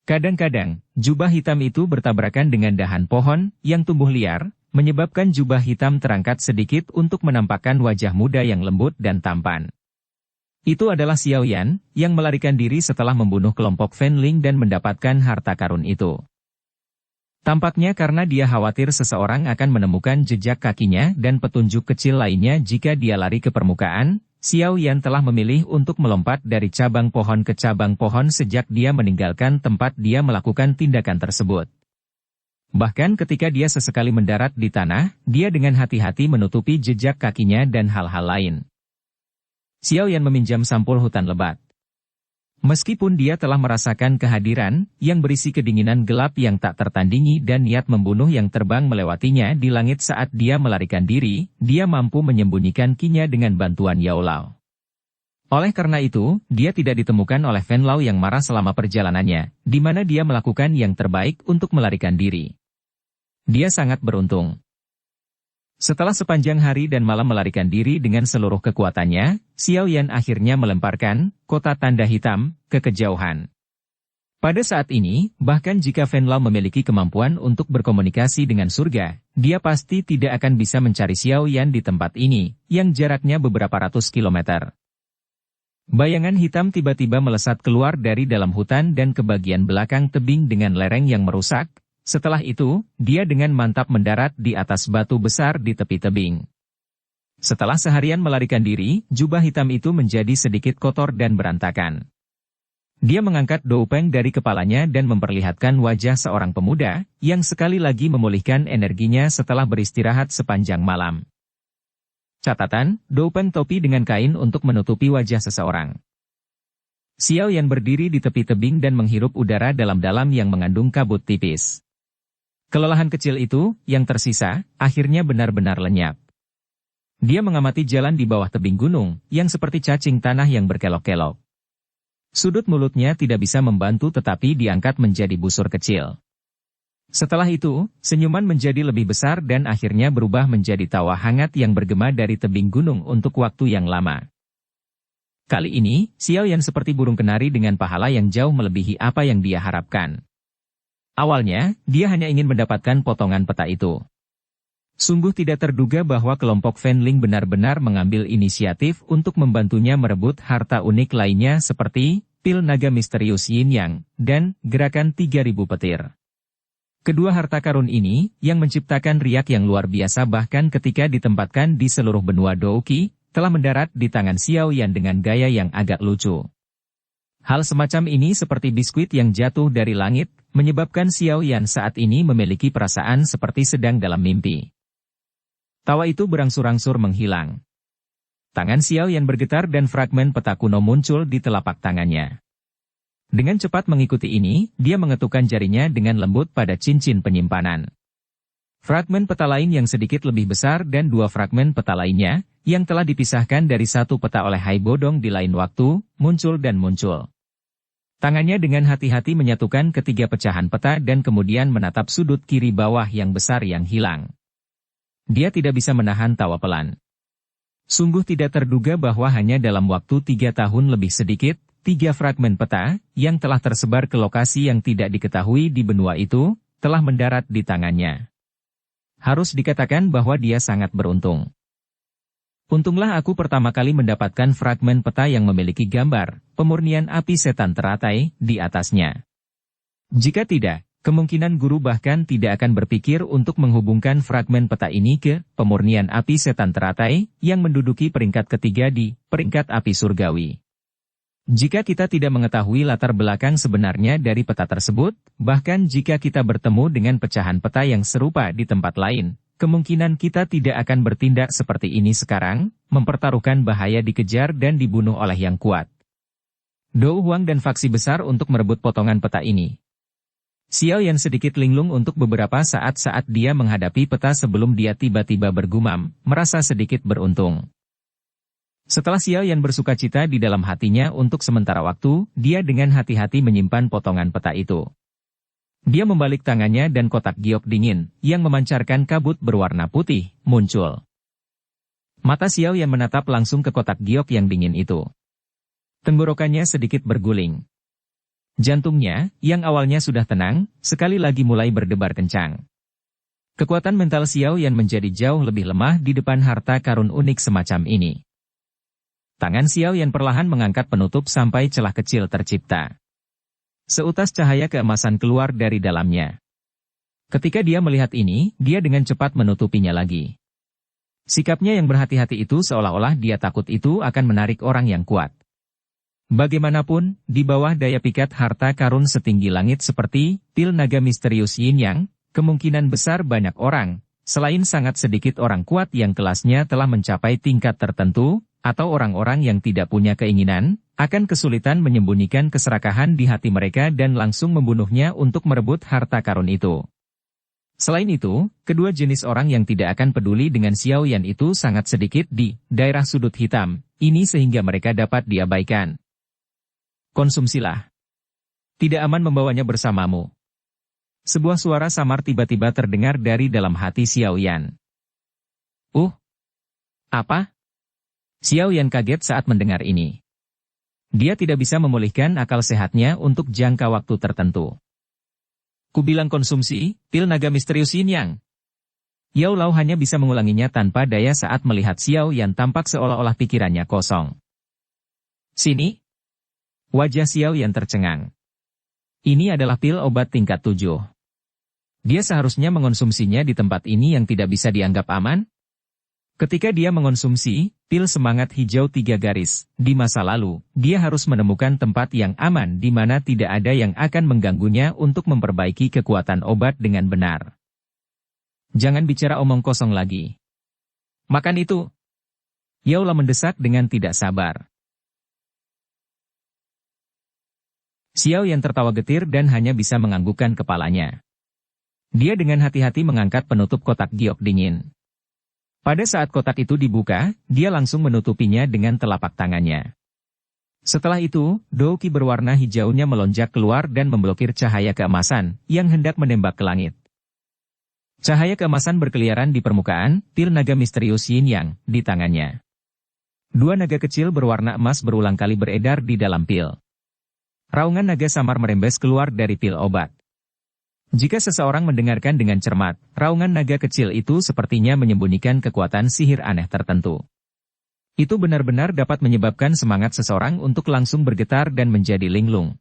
Kadang-kadang, jubah hitam itu bertabrakan dengan dahan pohon yang tumbuh liar, menyebabkan jubah hitam terangkat sedikit untuk menampakkan wajah muda yang lembut dan tampan. Itu adalah Xiao Yan, yang melarikan diri setelah membunuh kelompok Fanling dan mendapatkan harta karun itu. Tampaknya karena dia khawatir seseorang akan menemukan jejak kakinya dan petunjuk kecil lainnya jika dia lari ke permukaan, Xiao Yan telah memilih untuk melompat dari cabang pohon ke cabang pohon sejak dia meninggalkan tempat dia melakukan tindakan tersebut. Bahkan ketika dia sesekali mendarat di tanah, dia dengan hati-hati menutupi jejak kakinya dan hal-hal lain. Xiao Yan meminjam sampul hutan lebat. Meskipun dia telah merasakan kehadiran, yang berisi kedinginan gelap yang tak tertandingi dan niat membunuh yang terbang melewatinya di langit saat dia melarikan diri, dia mampu menyembunyikan kinya dengan bantuan Yao Lao. Oleh karena itu, dia tidak ditemukan oleh Fen Lao yang marah selama perjalanannya, di mana dia melakukan yang terbaik untuk melarikan diri. Dia sangat beruntung. Setelah sepanjang hari dan malam melarikan diri dengan seluruh kekuatannya, Xiao Yan akhirnya melemparkan kota tanda hitam ke kejauhan. Pada saat ini, bahkan jika Fen Lao memiliki kemampuan untuk berkomunikasi dengan surga, dia pasti tidak akan bisa mencari Xiao Yan di tempat ini, yang jaraknya beberapa ratus kilometer. Bayangan hitam tiba-tiba melesat keluar dari dalam hutan dan ke bagian belakang tebing dengan lereng yang merusak. Setelah itu, dia dengan mantap mendarat di atas batu besar di tepi tebing. Setelah seharian melarikan diri, jubah hitam itu menjadi sedikit kotor dan berantakan. Dia mengangkat doupeng dari kepalanya dan memperlihatkan wajah seorang pemuda, yang sekali lagi memulihkan energinya setelah beristirahat sepanjang malam. Catatan, doupeng topi dengan kain untuk menutupi wajah seseorang. Xiao Yan berdiri di tepi tebing dan menghirup udara dalam-dalam yang mengandung kabut tipis. Kelelahan kecil itu, yang tersisa, akhirnya benar-benar lenyap. Dia mengamati jalan di bawah tebing gunung, yang seperti cacing tanah yang berkelok-kelok. Sudut mulutnya tidak bisa membantu tetapi diangkat menjadi busur kecil. Setelah itu, senyuman menjadi lebih besar dan akhirnya berubah menjadi tawa hangat yang bergema dari tebing gunung untuk waktu yang lama. Kali ini, Xiao Yan seperti burung kenari dengan pahala yang jauh melebihi apa yang dia harapkan. Awalnya, dia hanya ingin mendapatkan potongan peta itu. Sungguh tidak terduga bahwa kelompok Fanling benar-benar mengambil inisiatif untuk membantunya merebut harta unik lainnya seperti pil naga misterius Yin Yang dan gerakan 3000 petir. Kedua harta karun ini, yang menciptakan riak yang luar biasa bahkan ketika ditempatkan di seluruh benua Douqi, telah mendarat di tangan Xiao Yan dengan gaya yang agak lucu. Hal semacam ini seperti biskuit yang jatuh dari langit, menyebabkan Xiao Yan saat ini memiliki perasaan seperti sedang dalam mimpi. Tawa itu berangsur-angsur menghilang. Tangan Xiao Yan bergetar dan fragmen peta kuno muncul di telapak tangannya. Dengan cepat mengikuti ini, dia mengetukkan jarinya dengan lembut pada cincin penyimpanan. Fragmen peta lain yang sedikit lebih besar dan dua fragmen peta lainnya, yang telah dipisahkan dari satu peta oleh Hai Bodong di lain waktu, muncul dan muncul. Tangannya dengan hati-hati menyatukan ketiga pecahan peta dan kemudian menatap sudut kiri bawah yang besar yang hilang. Dia tidak bisa menahan tawa pelan. Sungguh tidak terduga bahwa hanya dalam waktu 3 tahun lebih sedikit, 3 fragmen peta, yang telah tersebar ke lokasi yang tidak diketahui di benua itu, telah mendarat di tangannya. Harus dikatakan bahwa dia sangat beruntung. Untunglah aku pertama kali mendapatkan fragmen peta yang memiliki gambar pemurnian api setan teratai di atasnya. Jika tidak, kemungkinan guru bahkan tidak akan berpikir untuk menghubungkan fragmen peta ini ke pemurnian api setan teratai yang menduduki peringkat ketiga di peringkat api surgawi. Jika kita tidak mengetahui latar belakang sebenarnya dari peta tersebut, bahkan jika kita bertemu dengan pecahan peta yang serupa di tempat lain, kemungkinan kita tidak akan bertindak seperti ini sekarang, mempertaruhkan bahaya dikejar dan dibunuh oleh yang kuat. Dou Huang dan faksi besar untuk merebut potongan peta ini. Xiao Yan sedikit linglung untuk beberapa saat dia menghadapi peta sebelum dia tiba-tiba bergumam, merasa sedikit beruntung. Setelah Xiao Yan bersukacita di dalam hatinya untuk sementara waktu, dia dengan hati-hati menyimpan potongan peta itu. Dia membalik tangannya dan kotak giok dingin, yang memancarkan kabut berwarna putih, muncul. Mata Xiao Yan menatap langsung ke kotak giok yang dingin itu. Tenggorokannya sedikit berguling. Jantungnya, yang awalnya sudah tenang, sekali lagi mulai berdebar kencang. Kekuatan mental Xiao Yan menjadi jauh lebih lemah di depan harta karun unik semacam ini. Tangan Xiao Yan perlahan mengangkat penutup sampai celah kecil tercipta. Seutas cahaya keemasan keluar dari dalamnya. Ketika dia melihat ini, dia dengan cepat menutupinya lagi. Sikapnya yang berhati-hati itu seolah-olah dia takut itu akan menarik orang yang kuat. Bagaimanapun, di bawah daya pikat harta karun setinggi langit seperti pil naga misterius Yin Yang, kemungkinan besar banyak orang, selain sangat sedikit orang kuat yang kelasnya telah mencapai tingkat tertentu, atau orang-orang yang tidak punya keinginan, akan kesulitan menyembunyikan keserakahan di hati mereka dan langsung membunuhnya untuk merebut harta karun itu. Selain itu, kedua jenis orang yang tidak akan peduli dengan Xiao Yan itu sangat sedikit di daerah sudut hitam, ini sehingga mereka dapat diabaikan. Konsumsilah. Tidak aman membawanya bersamamu. Sebuah suara samar tiba-tiba terdengar dari dalam hati Xiao Yan. Apa? Xiao Yan kaget saat mendengar ini. Dia tidak bisa memulihkan akal sehatnya untuk jangka waktu tertentu. Kubilang konsumsi, pil naga misterius Yin Yang. Yao Lao hanya bisa mengulanginya tanpa daya saat melihat Xiao Yan tampak seolah-olah pikirannya kosong. Sini. Wajah Xiao Yan tercengang. Ini adalah pil obat tingkat 7. Dia seharusnya mengonsumsinya di tempat ini yang tidak bisa dianggap aman? Ketika dia mengonsumsi pil semangat hijau 3 garis, di masa lalu, dia harus menemukan tempat yang aman di mana tidak ada yang akan mengganggunya untuk memperbaiki kekuatan obat dengan benar. Jangan bicara omong kosong lagi. Makan itu. Yao Lao mendesak dengan tidak sabar. Xiao Yan tertawa getir dan hanya bisa menganggukkan kepalanya. Dia dengan hati-hati mengangkat penutup kotak giok dingin. Pada saat kotak itu dibuka, dia langsung menutupinya dengan telapak tangannya. Setelah itu, douki berwarna hijaunya melonjak keluar dan memblokir cahaya keemasan yang hendak menembak ke langit. Cahaya keemasan berkeliaran di permukaan pil naga misterius Yin Yang di tangannya. 2 naga kecil berwarna emas berulang kali beredar di dalam pil. Raungan naga samar merembes keluar dari pil obat. Jika seseorang mendengarkan dengan cermat, raungan naga kecil itu sepertinya menyembunyikan kekuatan sihir aneh tertentu. Itu benar-benar dapat menyebabkan semangat seseorang untuk langsung bergetar dan menjadi linglung.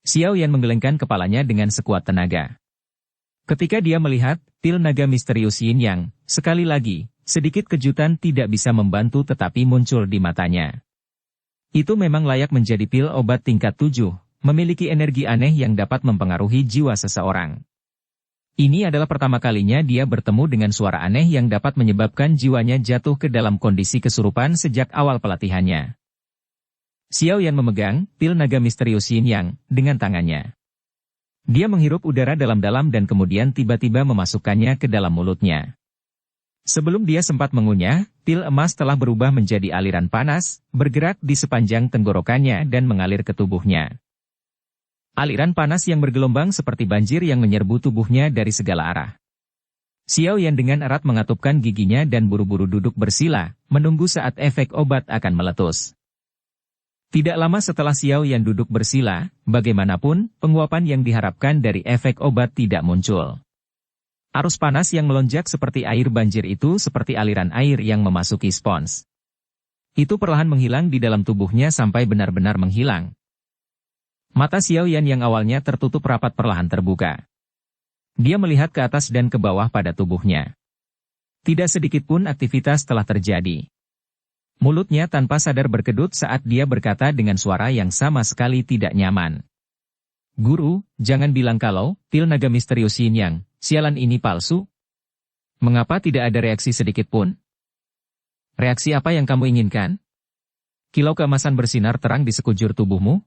Xiao Yan menggelengkan kepalanya dengan sekuat tenaga. Ketika dia melihat pil naga misterius Yin Yang, sekali lagi, sedikit kejutan tidak bisa membantu tetapi muncul di matanya. Itu memang layak menjadi pil obat tingkat 7. Memiliki energi aneh yang dapat mempengaruhi jiwa seseorang. Ini adalah pertama kalinya dia bertemu dengan suara aneh yang dapat menyebabkan jiwanya jatuh ke dalam kondisi kesurupan sejak awal pelatihannya. Xiao Yan memegang pil naga misterius Yin Yang dengan tangannya. Dia menghirup udara dalam-dalam dan kemudian tiba-tiba memasukkannya ke dalam mulutnya. Sebelum dia sempat mengunyah, pil emas telah berubah menjadi aliran panas, bergerak di sepanjang tenggorokannya dan mengalir ke tubuhnya. Aliran panas yang bergelombang seperti banjir yang menyerbu tubuhnya dari segala arah. Xiao Yan dengan erat mengatupkan giginya dan buru-buru duduk bersila, menunggu saat efek obat akan meletus. Tidak lama setelah Xiao Yan duduk bersila, bagaimanapun, penguapan yang diharapkan dari efek obat tidak muncul. Arus panas yang melonjak seperti air banjir itu seperti aliran air yang memasuki spons. Itu perlahan menghilang di dalam tubuhnya sampai benar-benar menghilang. Mata Xiao Yan yang awalnya tertutup rapat perlahan terbuka. Dia melihat ke atas dan ke bawah pada tubuhnya. Tidak sedikit pun aktivitas telah terjadi. Mulutnya tanpa sadar berkedut saat dia berkata dengan suara yang sama sekali tidak nyaman. Guru, jangan bilang kalau pil naga misterius Yin Yang, sialan ini palsu. Mengapa tidak ada reaksi sedikit pun? Reaksi apa yang kamu inginkan? Kilau keemasan bersinar terang di sekujur tubuhmu?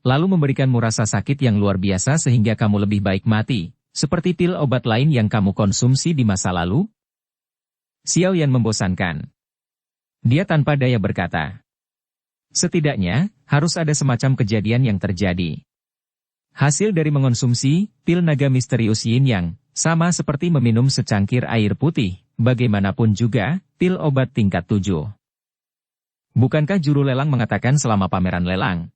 Lalu memberikanmu rasa sakit yang luar biasa sehingga kamu lebih baik mati, seperti pil obat lain yang kamu konsumsi di masa lalu? Xiao Yan membosankan. Dia tanpa daya berkata. Setidaknya, harus ada semacam kejadian yang terjadi. Hasil dari mengonsumsi pil naga misterius Yin Yang, sama seperti meminum secangkir air putih, bagaimanapun juga, pil obat tingkat 7. Bukankah juru lelang mengatakan selama pameran lelang?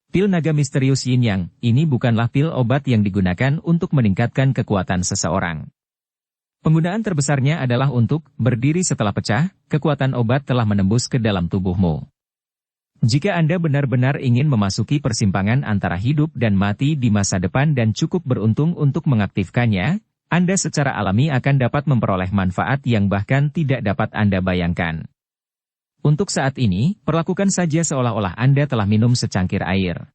Pil naga misterius Yin Yang, ini bukanlah pil obat yang digunakan untuk meningkatkan kekuatan seseorang. Penggunaan terbesarnya adalah untuk berdiri setelah pecah, kekuatan obat telah menembus ke dalam tubuhmu. Jika Anda benar-benar ingin memasuki persimpangan antara hidup dan mati di masa depan dan cukup beruntung untuk mengaktifkannya, Anda secara alami akan dapat memperoleh manfaat yang bahkan tidak dapat Anda bayangkan. Untuk saat ini, perlakukan saja seolah-olah Anda telah minum secangkir air.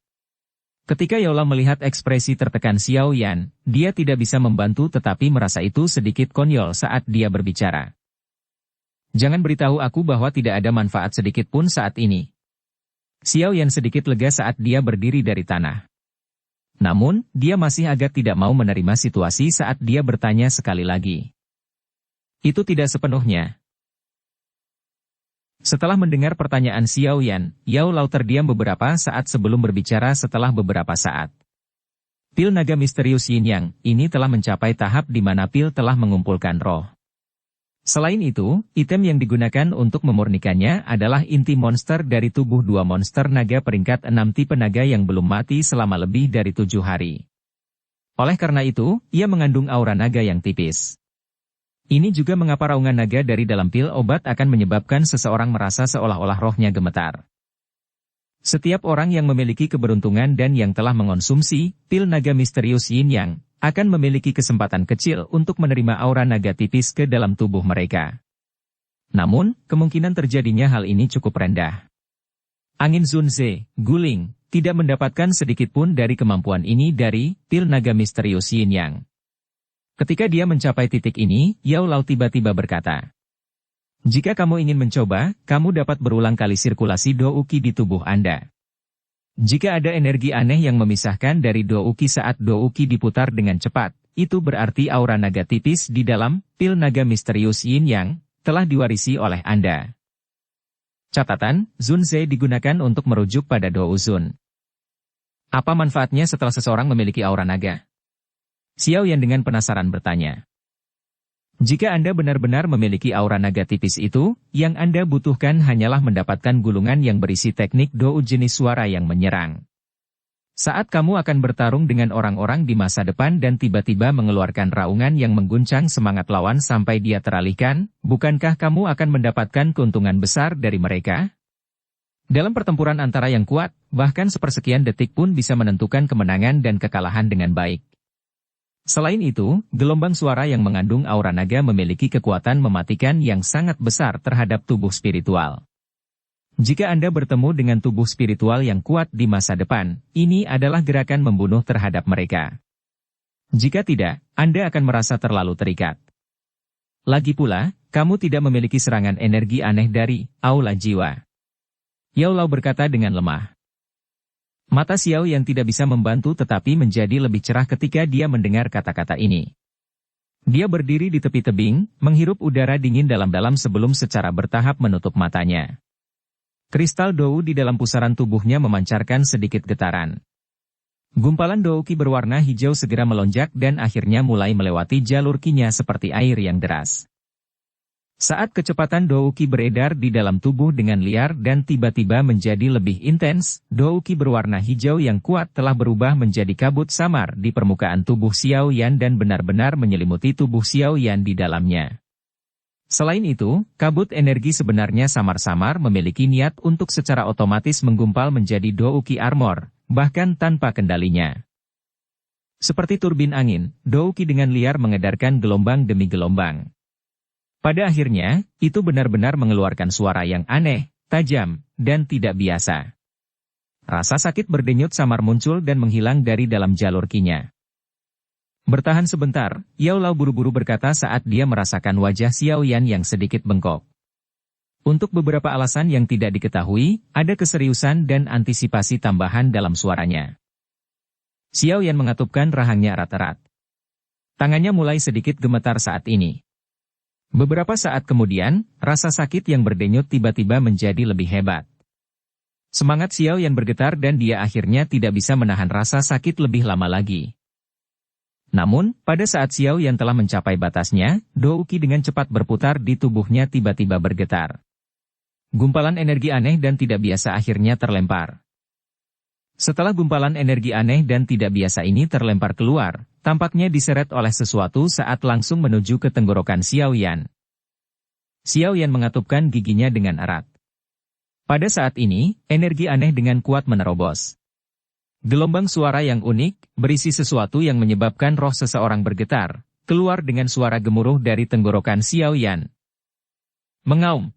Ketika Yaolau melihat ekspresi tertekan Xiao Yan, dia tidak bisa membantu tetapi merasa itu sedikit konyol saat dia berbicara. Jangan beritahu aku bahwa tidak ada manfaat sedikit pun saat ini. Xiao Yan sedikit lega saat dia berdiri dari tanah. Namun, dia masih agak tidak mau menerima situasi saat dia bertanya sekali lagi. Itu tidak sepenuhnya. Setelah mendengar pertanyaan Xiao Yan, Yaolau terdiam beberapa saat sebelum berbicara setelah beberapa saat. Pil naga misterius Yin Yang, ini telah mencapai tahap di mana pil telah mengumpulkan roh. Selain itu, item yang digunakan untuk memurnikannya adalah inti monster dari tubuh dua monster naga peringkat 6 tipe naga yang belum mati selama lebih dari 7 hari. Oleh karena itu, ia mengandung aura naga yang tipis. Ini juga mengapa raungan naga dari dalam pil obat akan menyebabkan seseorang merasa seolah-olah rohnya gemetar. Setiap orang yang memiliki keberuntungan dan yang telah mengonsumsi pil naga misterius Yin Yang, akan memiliki kesempatan kecil untuk menerima aura naga tipis ke dalam tubuh mereka. Namun, kemungkinan terjadinya hal ini cukup rendah. Angin Zunze, Guling, tidak mendapatkan sedikit pun dari kemampuan ini dari pil naga misterius Yin Yang. Ketika dia mencapai titik ini, Yaolau tiba-tiba berkata, "Jika kamu ingin mencoba, kamu dapat berulang kali sirkulasi Douqi di tubuh Anda. Jika ada energi aneh yang memisahkan dari Douqi saat Douqi diputar dengan cepat, itu berarti aura naga tipis di dalam pil naga misterius Yin Yang telah diwarisi oleh Anda." Catatan, Zunze digunakan untuk merujuk pada Douzun. Apa manfaatnya setelah seseorang memiliki aura naga? Xiao Yan dengan penasaran bertanya. Jika Anda benar-benar memiliki aura naga tipis itu, yang Anda butuhkan hanyalah mendapatkan gulungan yang berisi teknik Dou jenis suara yang menyerang. Saat kamu akan bertarung dengan orang-orang di masa depan dan tiba-tiba mengeluarkan raungan yang mengguncang semangat lawan sampai dia teralihkan, bukankah kamu akan mendapatkan keuntungan besar dari mereka? Dalam pertempuran antara yang kuat, bahkan sepersekian detik pun bisa menentukan kemenangan dan kekalahan dengan baik. Selain itu, gelombang suara yang mengandung aura naga memiliki kekuatan mematikan yang sangat besar terhadap tubuh spiritual. Jika Anda bertemu dengan tubuh spiritual yang kuat di masa depan, ini adalah gerakan membunuh terhadap mereka. Jika tidak, Anda akan merasa terlalu terikat. Lagi pula, kamu tidak memiliki serangan energi aneh dari aula jiwa. Yaolau berkata dengan lemah. Mata Xiao yang tidak bisa membantu tetapi menjadi lebih cerah ketika dia mendengar kata-kata ini. Dia berdiri di tepi tebing, menghirup udara dingin dalam-dalam sebelum secara bertahap menutup matanya. Kristal Dou di dalam pusaran tubuhnya memancarkan sedikit getaran. Gumpalan Douqi berwarna hijau segera melonjak dan akhirnya mulai melewati jalur kinya seperti air yang deras. Saat kecepatan Douqi beredar di dalam tubuh dengan liar dan tiba-tiba menjadi lebih intens, Douqi berwarna hijau yang kuat telah berubah menjadi kabut samar di permukaan tubuh Xiao Yan dan benar-benar menyelimuti tubuh Xiao Yan di dalamnya. Selain itu, kabut energi sebenarnya samar-samar memiliki niat untuk secara otomatis menggumpal menjadi Douqi Armor, bahkan tanpa kendalinya. Seperti turbin angin, Douqi dengan liar mengedarkan gelombang demi gelombang. Pada akhirnya, itu benar-benar mengeluarkan suara yang aneh, tajam, dan tidak biasa. Rasa sakit berdenyut samar muncul dan menghilang dari dalam jalur kinya. Bertahan sebentar, Yaolau buru-buru berkata saat dia merasakan wajah Xiao Yan yang sedikit bengkok. Untuk beberapa alasan yang tidak diketahui, ada keseriusan dan antisipasi tambahan dalam suaranya. Xiao Yan mengatupkan rahangnya erat-erat. Tangannya mulai sedikit gemetar saat ini. Beberapa saat kemudian, rasa sakit yang berdenyut tiba-tiba menjadi lebih hebat. Semangat Xiao Yan bergetar dan dia akhirnya tidak bisa menahan rasa sakit lebih lama lagi. Namun, pada saat Xiao Yan telah mencapai batasnya, Douqi dengan cepat berputar di tubuhnya tiba-tiba bergetar. Gumpalan energi aneh dan tidak biasa akhirnya terlempar. Setelah gumpalan energi aneh dan tidak biasa ini terlempar keluar, tampaknya diseret oleh sesuatu saat langsung menuju ke tenggorokan Xiao Yan. Xiao Yan mengatupkan giginya dengan erat. Pada saat ini, energi aneh dengan kuat menerobos. Gelombang suara yang unik, berisi sesuatu yang menyebabkan roh seseorang bergetar, keluar dengan suara gemuruh dari tenggorokan Xiao Yan. Mengaum.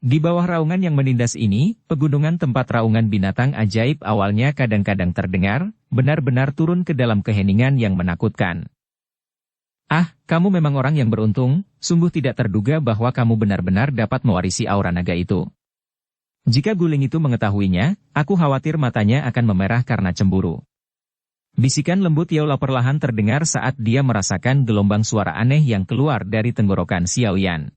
Di bawah raungan yang menindas ini, pegunungan tempat raungan binatang ajaib awalnya kadang-kadang terdengar, benar-benar turun ke dalam keheningan yang menakutkan. Ah, kamu memang orang yang beruntung, sungguh tidak terduga bahwa kamu benar-benar dapat mewarisi aura naga itu. Jika Guling itu mengetahuinya, aku khawatir matanya akan memerah karena cemburu. Bisikan lembut Yaolau perlahan terdengar saat dia merasakan gelombang suara aneh yang keluar dari tenggorokan Xiao Yan.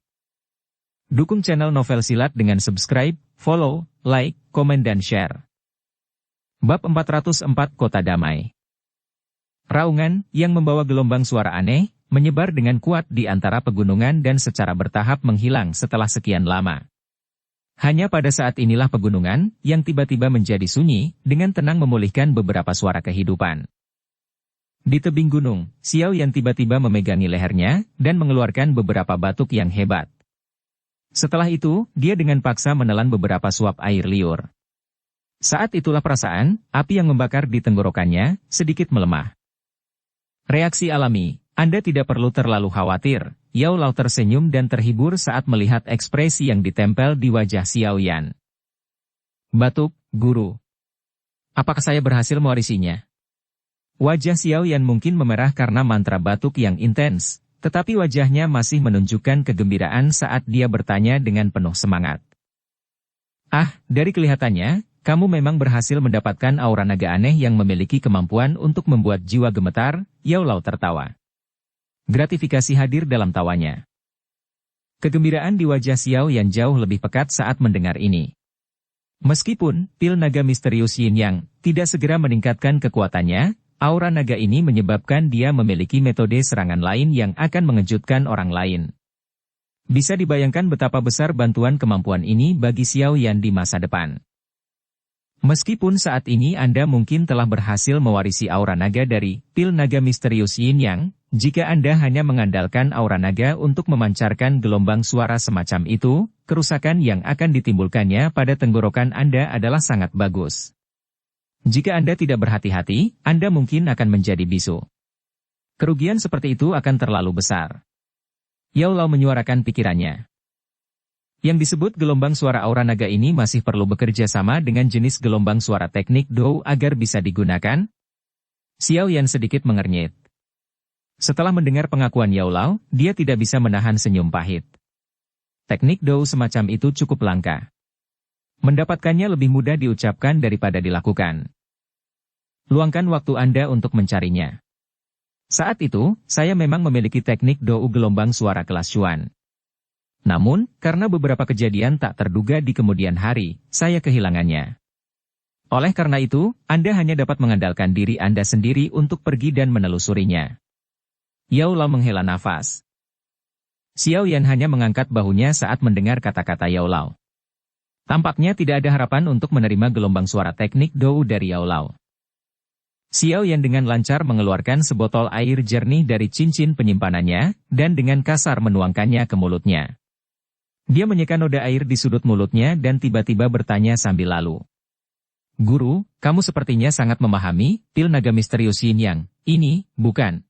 Dukung channel Novel Silat dengan subscribe, follow, like, komen dan share. Bab 404 Kota Damai. Raungan, yang membawa gelombang suara aneh, menyebar dengan kuat di antara pegunungan dan secara bertahap menghilang setelah sekian lama. Hanya pada saat inilah pegunungan, yang tiba-tiba menjadi sunyi, dengan tenang memulihkan beberapa suara kehidupan. Di tebing gunung, Xiao Yan tiba-tiba memegangi lehernya, dan mengeluarkan beberapa batuk yang hebat. Setelah itu, dia dengan paksa menelan beberapa suap air liur. Saat itulah perasaan, api yang membakar di tenggorokannya, sedikit melemah. Reaksi alami, Anda tidak perlu terlalu khawatir. Yaolau tersenyum dan terhibur saat melihat ekspresi yang ditempel di wajah Xiao Yan. Batuk, guru. Apakah saya berhasil mewarisinya? Wajah Xiao Yan mungkin memerah karena mantra batuk yang intens. Tetapi wajahnya masih menunjukkan kegembiraan saat dia bertanya dengan penuh semangat. Ah, dari kelihatannya, kamu memang berhasil mendapatkan aura naga aneh yang memiliki kemampuan untuk membuat jiwa gemetar, Yaolau tertawa. Gratifikasi hadir dalam tawanya. Kegembiraan di wajah Xiao Yan jauh lebih pekat saat mendengar ini. Meskipun, pil naga misterius Yin Yang tidak segera meningkatkan kekuatannya, aura naga ini menyebabkan dia memiliki metode serangan lain yang akan mengejutkan orang lain. Bisa dibayangkan betapa besar bantuan kemampuan ini bagi Xiao Yan di masa depan. Meskipun saat ini Anda mungkin telah berhasil mewarisi aura naga dari pil naga misterius Yin Yang, jika Anda hanya mengandalkan aura naga untuk memancarkan gelombang suara semacam itu, kerusakan yang akan ditimbulkannya pada tenggorokan Anda adalah sangat bagus. Jika Anda tidak berhati-hati, Anda mungkin akan menjadi bisu. Kerugian seperti itu akan terlalu besar. Yaolau menyuarakan pikirannya. Yang disebut gelombang suara aura naga ini masih perlu bekerja sama dengan jenis gelombang suara teknik Dou agar bisa digunakan? Xiao Yan sedikit mengernyit. Setelah mendengar pengakuan Yaolau, dia tidak bisa menahan senyum pahit. Teknik Dou semacam itu cukup langka. Mendapatkannya lebih mudah diucapkan daripada dilakukan. Luangkan waktu Anda untuk mencarinya. Saat itu, saya memang memiliki teknik Dou gelombang suara kelas Xuan. Namun, karena beberapa kejadian tak terduga di kemudian hari, saya kehilangannya. Oleh karena itu, Anda hanya dapat mengandalkan diri Anda sendiri untuk pergi dan menelusurinya. Yaolau menghela nafas. Xiao Yan hanya mengangkat bahunya saat mendengar kata-kata Yaolau. Tampaknya tidak ada harapan untuk menerima gelombang suara teknik Dou dari Yaolau. Xiao Yan dengan lancar mengeluarkan sebotol air jernih dari cincin penyimpanannya, dan dengan kasar menuangkannya ke mulutnya. Dia menyeka noda air di sudut mulutnya dan tiba-tiba bertanya sambil lalu. Guru, kamu sepertinya sangat memahami pil naga misterius Yin Yang ini, bukan?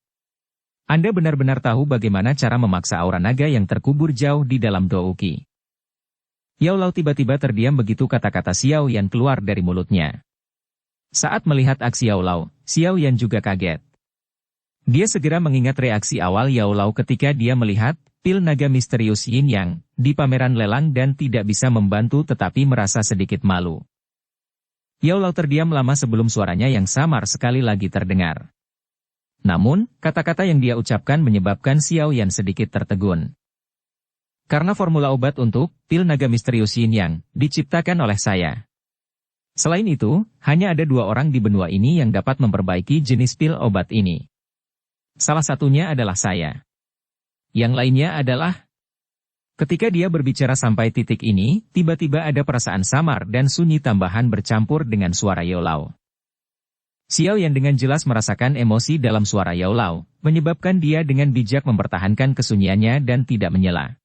Anda benar-benar tahu bagaimana cara memaksa aura naga yang terkubur jauh di dalam Douki. Yaolau tiba-tiba terdiam begitu kata-kata Xiao Yan keluar dari mulutnya. Saat melihat aksi Yaolau, Xiao Yan juga kaget. Dia segera mengingat reaksi awal Yaolau ketika dia melihat pil naga misterius Yin Yang di pameran lelang dan tidak bisa membantu tetapi merasa sedikit malu. Yaolau terdiam lama sebelum suaranya yang samar sekali lagi terdengar. Namun, kata-kata yang dia ucapkan menyebabkan Xiao Yan sedikit tertegun. Karena formula obat untuk pil naga misterius Yin Yang diciptakan oleh saya. Selain itu, hanya ada 2 orang di benua ini yang dapat memperbaiki jenis pil obat ini. Salah satunya adalah saya. Yang lainnya adalah... Ketika dia berbicara sampai titik ini, tiba-tiba ada perasaan samar dan sunyi tambahan bercampur dengan suara Yaolau. Xiao Yan dengan jelas merasakan emosi dalam suara Yaolau, menyebabkan dia dengan bijak mempertahankan kesunyiannya dan tidak menyela.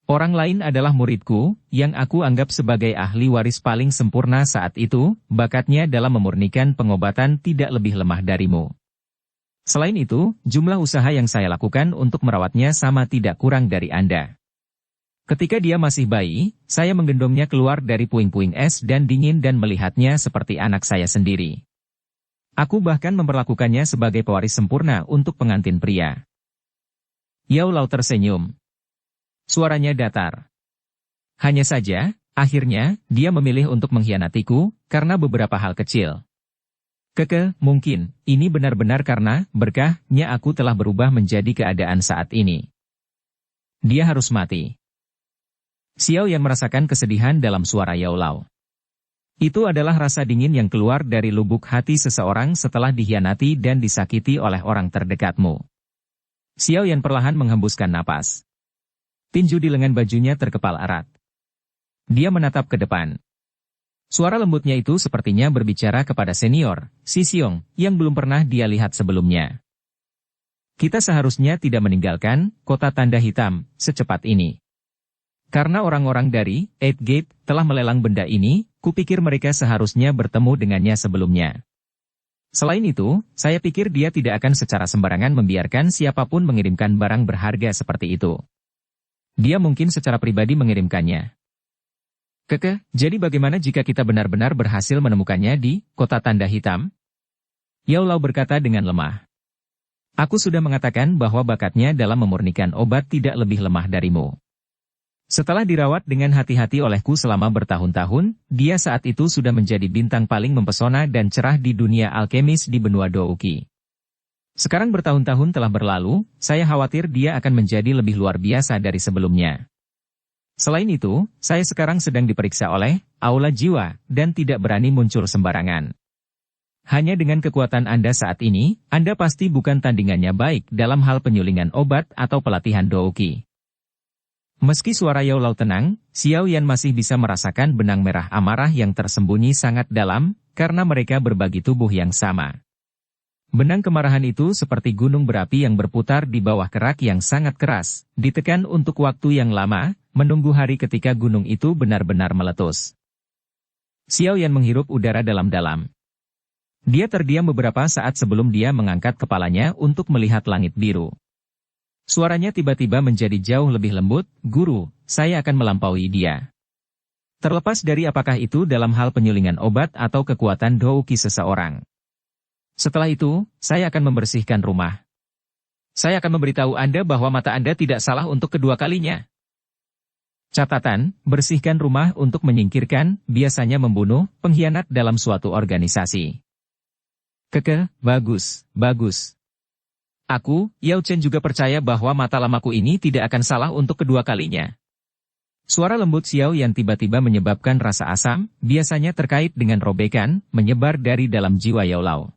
Orang lain adalah muridku, yang aku anggap sebagai ahli waris paling sempurna saat itu, bakatnya dalam memurnikan pengobatan tidak lebih lemah darimu. Selain itu, jumlah usaha yang saya lakukan untuk merawatnya sama tidak kurang dari Anda. Ketika dia masih bayi, saya menggendongnya keluar dari puing-puing es dan dingin dan melihatnya seperti anak saya sendiri. Aku bahkan memperlakukannya sebagai pewaris sempurna untuk pengantin pria. Yaolau tersenyum. Suaranya datar. Hanya saja, akhirnya, dia memilih untuk mengkhianatiku, karena beberapa hal kecil. Mungkin, ini benar-benar karena, berkahnya aku telah berubah menjadi keadaan saat ini. Dia harus mati. Xiao Yan merasakan kesedihan dalam suara Yaolau. Itu adalah rasa dingin yang keluar dari lubuk hati seseorang setelah dikhianati dan disakiti oleh orang terdekatmu. Xiao Yan perlahan menghembuskan napas. Tinju di lengan bajunya terkepal erat. Dia menatap ke depan. Suara lembutnya itu sepertinya berbicara kepada senior, Si Xiong, yang belum pernah dia lihat sebelumnya. Kita seharusnya tidak meninggalkan kota tanda hitam secepat ini. Karena orang-orang dari Eight Gate telah melelang benda ini, kupikir mereka seharusnya bertemu dengannya sebelumnya. Selain itu, saya pikir dia tidak akan secara sembarangan membiarkan siapapun mengirimkan barang berharga seperti itu. Dia mungkin secara pribadi mengirimkannya. Jadi bagaimana jika kita benar-benar berhasil menemukannya di kota tanda hitam? Yaolau berkata dengan lemah. Aku sudah mengatakan bahwa bakatnya dalam memurnikan obat tidak lebih lemah darimu. Setelah dirawat dengan hati-hati olehku selama bertahun-tahun, dia saat itu sudah menjadi bintang paling mempesona dan cerah di dunia alkemis di benua Douki. Sekarang bertahun-tahun telah berlalu, saya khawatir dia akan menjadi lebih luar biasa dari sebelumnya. Selain itu, saya sekarang sedang diperiksa oleh Aula Jiwa, dan tidak berani muncul sembarangan. Hanya dengan kekuatan Anda saat ini, Anda pasti bukan tandingannya baik dalam hal penyulingan obat atau pelatihan Douki. Meski suara Yaolau tenang, Xiao Yan masih bisa merasakan benang merah amarah yang tersembunyi sangat dalam, karena mereka berbagi tubuh yang sama. Benang kemarahan itu seperti gunung berapi yang berputar di bawah kerak yang sangat keras, ditekan untuk waktu yang lama, menunggu hari ketika gunung itu benar-benar meletus. Xiao Yan menghirup udara dalam-dalam. Dia terdiam beberapa saat sebelum dia mengangkat kepalanya untuk melihat langit biru. Suaranya tiba-tiba menjadi jauh lebih lembut, Guru, saya akan melampaui dia. Terlepas dari apakah itu dalam hal penyulingan obat atau kekuatan Douki seseorang. Setelah itu, saya akan membersihkan rumah. Saya akan memberitahu Anda bahwa mata Anda tidak salah untuk kedua kalinya. Catatan, bersihkan rumah untuk menyingkirkan, biasanya membunuh, pengkhianat dalam suatu organisasi. Bagus, bagus. Aku, Yao Chen juga percaya bahwa mata lamaku ini tidak akan salah untuk kedua kalinya. Suara lembut Xiao yang tiba-tiba menyebabkan rasa asam, biasanya terkait dengan robekan, menyebar dari dalam jiwa Yaolau.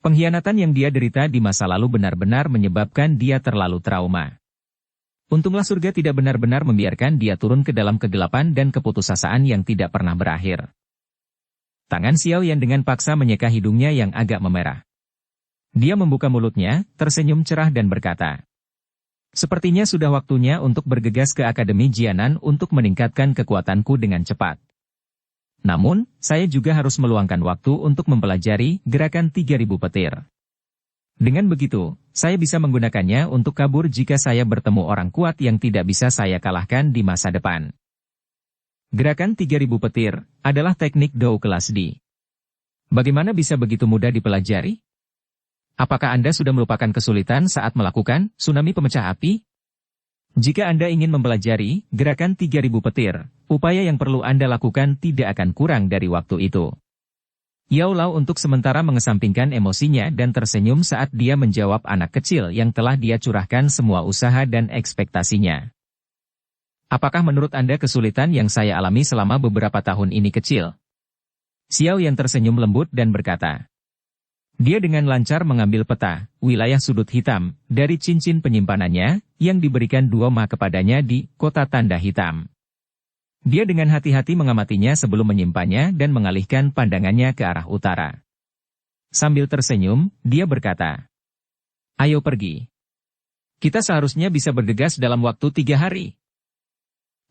Pengkhianatan yang dia derita di masa lalu benar-benar menyebabkan dia terlalu trauma. Untunglah surga tidak benar-benar membiarkan dia turun ke dalam kegelapan dan keputusasaan yang tidak pernah berakhir. Tangan Xiao Yan dengan paksa menyeka hidungnya yang agak memerah. Dia membuka mulutnya, tersenyum cerah dan berkata, sepertinya sudah waktunya untuk bergegas ke Akademi Jianan untuk meningkatkan kekuatanku dengan cepat. Namun, saya juga harus meluangkan waktu untuk mempelajari gerakan 3000 petir. Dengan begitu, saya bisa menggunakannya untuk kabur jika saya bertemu orang kuat yang tidak bisa saya kalahkan di masa depan. Gerakan 3000 petir adalah teknik Dou kelas D. Bagaimana bisa begitu mudah dipelajari? Apakah Anda sudah melupakan kesulitan saat melakukan tsunami pemecah api? Jika Anda ingin mempelajari gerakan 3000 petir, upaya yang perlu Anda lakukan tidak akan kurang dari waktu itu. Yaolau untuk sementara mengesampingkan emosinya dan tersenyum saat dia menjawab anak kecil yang telah dia curahkan semua usaha dan ekspektasinya. Apakah menurut Anda kesulitan yang saya alami selama beberapa tahun ini kecil? Xiao yang tersenyum lembut dan berkata. Dia dengan lancar mengambil peta, wilayah sudut hitam, dari cincin penyimpanannya, yang diberikan Duoma kepadanya di Kota Tanda Hitam. Dia dengan hati-hati mengamatinya sebelum menyimpannya dan mengalihkan pandangannya ke arah utara. Sambil tersenyum, dia berkata, "Ayo pergi. Kita seharusnya bisa bergegas dalam waktu 3 hari."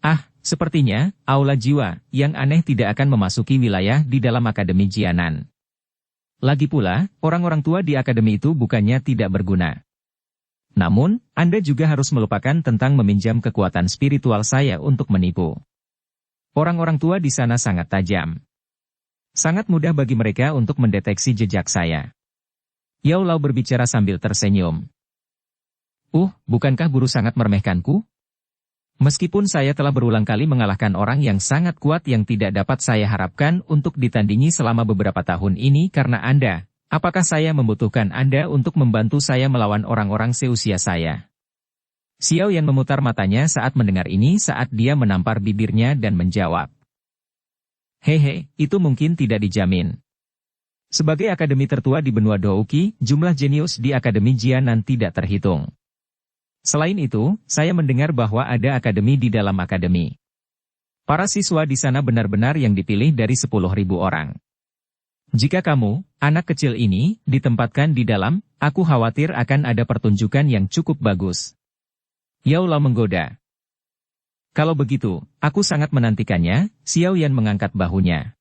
Ah, sepertinya, aula jiwa yang aneh tidak akan memasuki wilayah di dalam Akademi Jianan. Lagi pula, orang-orang tua di akademi itu bukannya tidak berguna. Namun, Anda juga harus melupakan tentang meminjam kekuatan spiritual saya untuk menipu. Orang-orang tua di sana sangat tajam. Sangat mudah bagi mereka untuk mendeteksi jejak saya. Yao Lao berbicara sambil tersenyum. Bukankah guru sangat meremehkanku? Meskipun saya telah berulang kali mengalahkan orang yang sangat kuat yang tidak dapat saya harapkan untuk ditandingi selama beberapa tahun ini karena Anda, apakah saya membutuhkan Anda untuk membantu saya melawan orang-orang seusia saya? Xiao Yan memutar matanya saat mendengar ini saat dia menampar bibirnya dan menjawab. Hehe, itu mungkin tidak dijamin. Sebagai akademi tertua di benua Douqi, jumlah jenius di Akademi Jianan tidak terhitung. Selain itu, saya mendengar bahwa ada akademi di dalam akademi. Para siswa di sana benar-benar yang dipilih dari 10.000 orang. Jika kamu, anak kecil ini, ditempatkan di dalam, aku khawatir akan ada pertunjukan yang cukup bagus. Yao Lao menggoda. Kalau begitu, aku sangat menantikannya. Xiao Yan mengangkat bahunya.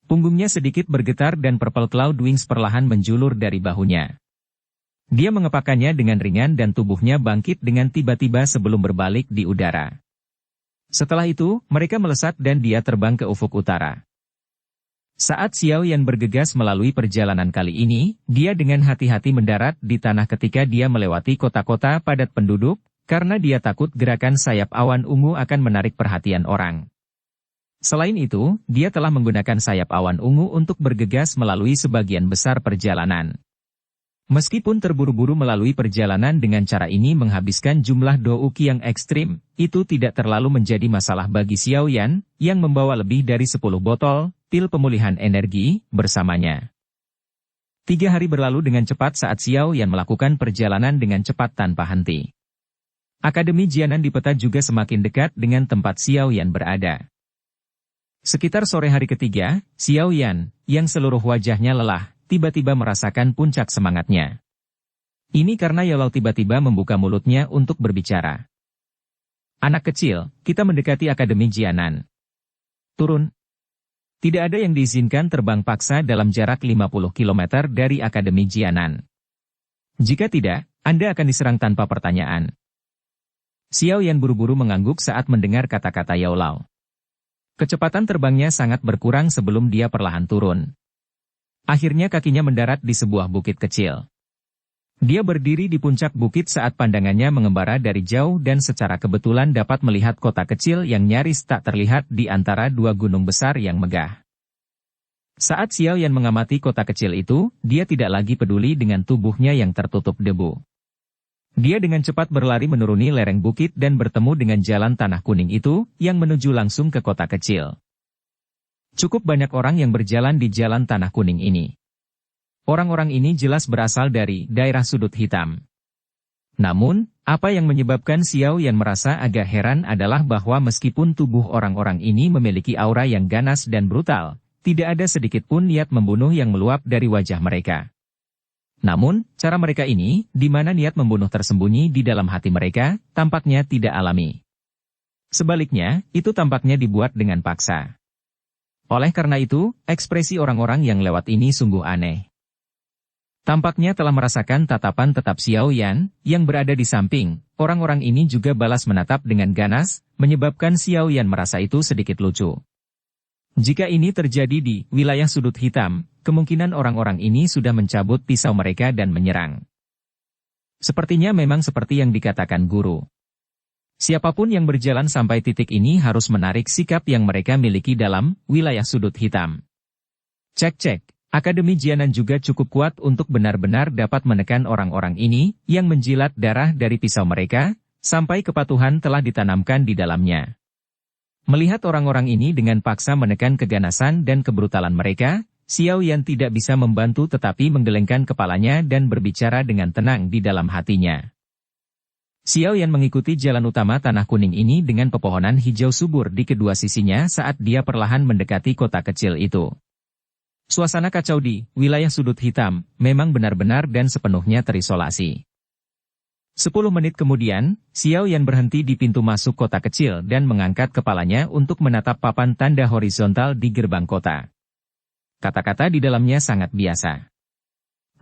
Punggungnya sedikit bergetar dan purple cloud wings perlahan menjulur dari bahunya. Dia mengepakkannya dengan ringan dan tubuhnya bangkit dengan tiba-tiba sebelum berbalik di udara. Setelah itu, mereka melesat dan dia terbang ke ufuk utara. Saat Xiao Yan bergegas melalui perjalanan kali ini, dia dengan hati-hati mendarat di tanah ketika dia melewati kota-kota padat penduduk, karena dia takut gerakan sayap awan ungu akan menarik perhatian orang. Selain itu, dia telah menggunakan sayap awan ungu untuk bergegas melalui sebagian besar perjalanan. Meskipun terburu-buru melalui perjalanan dengan cara ini menghabiskan jumlah douqi yang ekstrim, itu tidak terlalu menjadi masalah bagi Xiao Yan, yang membawa lebih dari 10 botol pil pemulihan energi bersamanya. 3 hari berlalu dengan cepat saat Xiao Yan melakukan perjalanan dengan cepat tanpa henti. Akademi Jianan di peta juga semakin dekat dengan tempat Xiao Yan berada. Sekitar sore hari ketiga, Xiao Yan, yang seluruh wajahnya lelah, tiba-tiba merasakan puncak semangatnya. Ini karena Yao Lao tiba-tiba membuka mulutnya untuk berbicara. Anak kecil, kita mendekati Akademi Jianan. Turun. Tidak ada yang diizinkan terbang paksa dalam jarak 50 km dari Akademi Jianan. Jika tidak, Anda akan diserang tanpa pertanyaan. Xiao Yan buru-buru mengangguk saat mendengar kata-kata Yao Lao. Kecepatan terbangnya sangat berkurang sebelum dia perlahan turun. Akhirnya kakinya mendarat di sebuah bukit kecil. Dia berdiri di puncak bukit saat pandangannya mengembara dari jauh dan secara kebetulan dapat melihat kota kecil yang nyaris tak terlihat di antara 2 gunung besar yang megah. Saat Xiao Yan mengamati kota kecil itu, dia tidak lagi peduli dengan tubuhnya yang tertutup debu. Dia dengan cepat berlari menuruni lereng bukit dan bertemu dengan jalan tanah kuning itu, yang menuju langsung ke kota kecil. Cukup banyak orang yang berjalan di jalan tanah kuning ini. Orang-orang ini jelas berasal dari daerah sudut hitam. Namun, apa yang menyebabkan Xiao Yan merasa agak heran adalah bahwa meskipun tubuh orang-orang ini memiliki aura yang ganas dan brutal, tidak ada sedikit pun niat membunuh yang meluap dari wajah mereka. Namun, cara mereka ini, di mana niat membunuh tersembunyi di dalam hati mereka, tampaknya tidak alami. Sebaliknya, itu tampaknya dibuat dengan paksa. Oleh karena itu, ekspresi orang-orang yang lewat ini sungguh aneh. Tampaknya telah merasakan tatapan tetap Xiao Yan, yang berada di samping, orang-orang ini juga balas menatap dengan ganas, menyebabkan Xiao Yan merasa itu sedikit lucu. Jika ini terjadi di wilayah sudut hitam, kemungkinan orang-orang ini sudah mencabut pisau mereka dan menyerang. Sepertinya memang seperti yang dikatakan guru. Siapapun yang berjalan sampai titik ini harus menarik sikap yang mereka miliki dalam wilayah sudut hitam. Cek-cek, Akademi Jianan juga cukup kuat untuk benar-benar dapat menekan orang-orang ini yang menjilat darah dari pisau mereka, sampai kepatuhan telah ditanamkan di dalamnya. Melihat orang-orang ini dengan paksa menekan keganasan dan kebrutalan mereka, Xiao Yan tidak bisa membantu tetapi menggelengkan kepalanya dan berbicara dengan tenang di dalam hatinya. Xiao Yan mengikuti jalan utama tanah kuning ini dengan pepohonan hijau subur di kedua sisinya saat dia perlahan mendekati kota kecil itu. Suasana kacau di wilayah sudut hitam memang benar-benar dan sepenuhnya terisolasi. 10 menit kemudian, Xiao Yan berhenti di pintu masuk kota kecil dan mengangkat kepalanya untuk menatap papan tanda horizontal di gerbang kota. Kata-kata di dalamnya sangat biasa.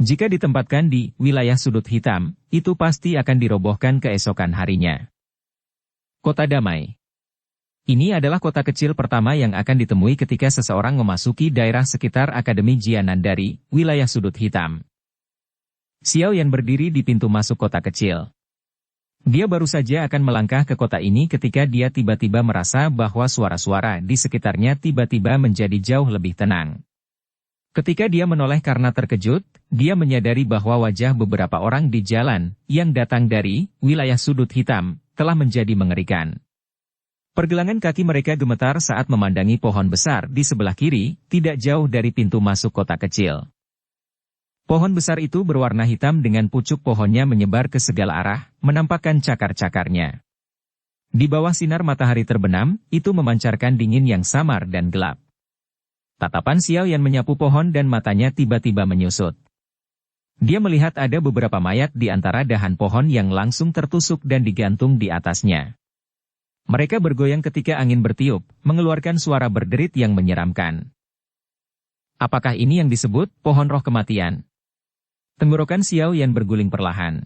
Jika ditempatkan di wilayah sudut hitam, itu pasti akan dirobohkan keesokan harinya. Kota damai. Ini adalah kota kecil pertama yang akan ditemui ketika seseorang memasuki daerah sekitar Akademi Jianan dari wilayah sudut hitam. Xiao Yan berdiri di pintu masuk kota kecil. Dia baru saja akan melangkah ke kota ini ketika dia tiba-tiba merasa bahwa suara-suara di sekitarnya tiba-tiba menjadi jauh lebih tenang. Ketika dia menoleh karena terkejut, dia menyadari bahwa wajah beberapa orang di jalan yang datang dari wilayah sudut hitam telah menjadi mengerikan. Pergelangan kaki mereka gemetar saat memandangi pohon besar di sebelah kiri, tidak jauh dari pintu masuk kota kecil. Pohon besar itu berwarna hitam dengan pucuk pohonnya menyebar ke segala arah, menampakkan cakar-cakarnya. Di bawah sinar matahari terbenam, itu memancarkan dingin yang samar dan gelap. Tatapan Xiao Yan menyapu pohon dan matanya tiba-tiba menyusut. Dia melihat ada beberapa mayat di antara dahan pohon yang langsung tertusuk dan digantung di atasnya. Mereka bergoyang ketika angin bertiup, mengeluarkan suara berderit yang menyeramkan. Apakah ini yang disebut pohon roh kematian? Tenggorokan Xiao Yan berguling perlahan.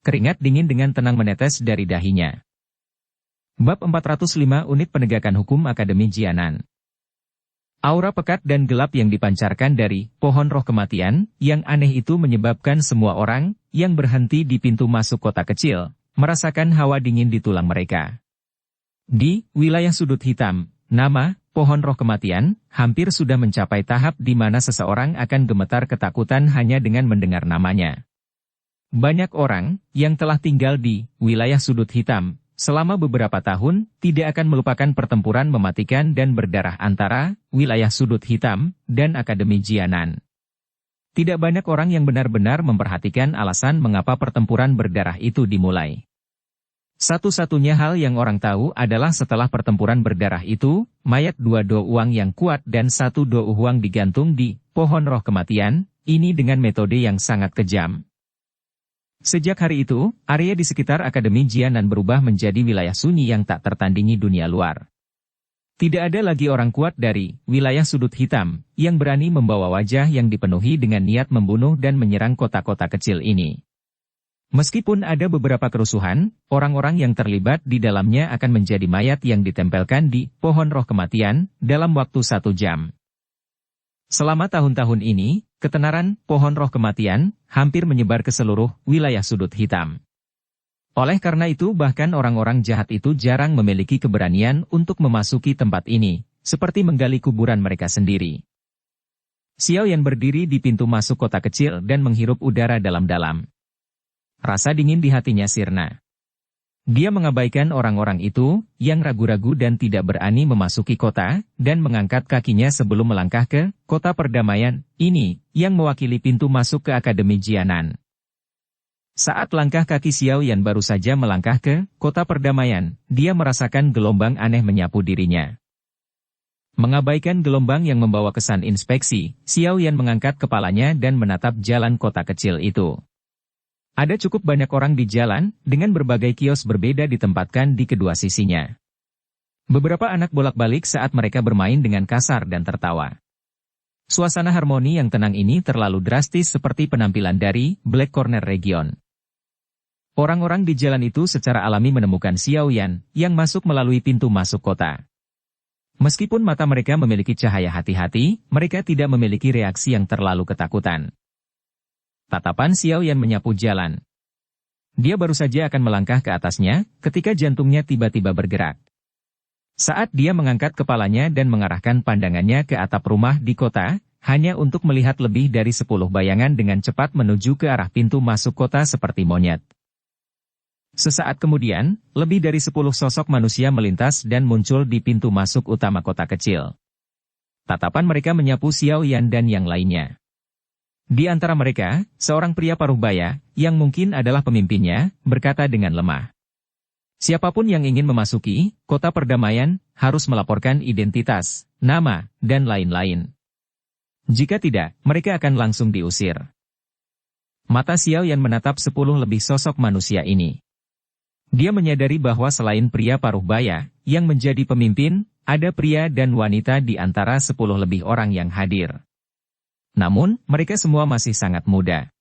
Keringat dingin dengan tenang menetes dari dahinya. Bab 405 Unit Penegakan Hukum Akademi Jianan. Aura pekat dan gelap yang dipancarkan dari pohon roh kematian yang aneh itu menyebabkan semua orang yang berhenti di pintu masuk kota kecil merasakan hawa dingin di tulang mereka. Di wilayah sudut hitam, nama pohon roh kematian hampir sudah mencapai tahap di mana seseorang akan gemetar ketakutan hanya dengan mendengar namanya. Banyak orang yang telah tinggal di wilayah sudut hitam selama beberapa tahun tidak akan melupakan pertempuran mematikan dan berdarah antara wilayah sudut hitam dan Akademi Jianan. Tidak banyak orang yang benar-benar memperhatikan alasan mengapa pertempuran berdarah itu dimulai. Satu-satunya hal yang orang tahu adalah setelah pertempuran berdarah itu, mayat 2 Do Uang yang kuat dan 1 Do Uang digantung di pohon roh kematian, ini dengan metode yang sangat kejam. Sejak hari itu, area di sekitar Akademi Jianan berubah menjadi wilayah sunyi yang tak tertandingi dunia luar. Tidak ada lagi orang kuat dari wilayah sudut hitam yang berani membawa wajah yang dipenuhi dengan niat membunuh dan menyerang kota-kota kecil ini. Meskipun ada beberapa kerusuhan, orang-orang yang terlibat di dalamnya akan menjadi mayat yang ditempelkan di pohon roh kematian dalam waktu 1 jam. Selama tahun-tahun ini, ketenaran pohon roh kematian hampir menyebar ke seluruh wilayah sudut hitam. Oleh karena itu bahkan orang-orang jahat itu jarang memiliki keberanian untuk memasuki tempat ini, seperti menggali kuburan mereka sendiri. Xiao Yan berdiri di pintu masuk kota kecil dan menghirup udara dalam-dalam. Rasa dingin di hatinya sirna. Dia mengabaikan orang-orang itu, yang ragu-ragu dan tidak berani memasuki kota, dan mengangkat kakinya sebelum melangkah ke kota perdamaian, ini, yang mewakili pintu masuk ke Akademi Jianan. Saat langkah kaki Xiao Yan baru saja melangkah ke kota perdamaian, dia merasakan gelombang aneh menyapu dirinya. Mengabaikan gelombang yang membawa kesan inspeksi, Xiao Yan mengangkat kepalanya dan menatap jalan kota kecil itu. Ada cukup banyak orang di jalan, dengan berbagai kios berbeda ditempatkan di kedua sisinya. Beberapa anak bolak-balik saat mereka bermain dengan kasar dan tertawa. Suasana harmoni yang tenang ini terlalu drastis seperti penampilan dari Black Corner Region. Orang-orang di jalan itu secara alami menemukan Xiao Yan, yang masuk melalui pintu masuk kota. Meskipun mata mereka memiliki cahaya hati-hati, mereka tidak memiliki reaksi yang terlalu ketakutan. Tatapan Xiao Yan menyapu jalan. Dia baru saja akan melangkah ke atasnya, ketika jantungnya tiba-tiba bergerak. Saat dia mengangkat kepalanya dan mengarahkan pandangannya ke atap rumah di kota, hanya untuk melihat lebih dari 10 bayangan dengan cepat menuju ke arah pintu masuk kota seperti monyet. Sesaat kemudian, lebih dari 10 sosok manusia melintas dan muncul di pintu masuk utama kota kecil. Tatapan mereka menyapu Xiao Yan dan yang lainnya. Di antara mereka, seorang pria paruhbaya, yang mungkin adalah pemimpinnya, berkata dengan lemah. Siapapun yang ingin memasuki kota perdamaian harus melaporkan identitas, nama, dan lain-lain. Jika tidak, mereka akan langsung diusir. Mata Xiao Yan menatap 10 lebih sosok manusia ini. Dia menyadari bahwa selain pria paruhbaya yang menjadi pemimpin, ada pria dan wanita di antara 10 lebih orang yang hadir. Namun, mereka semua masih sangat muda.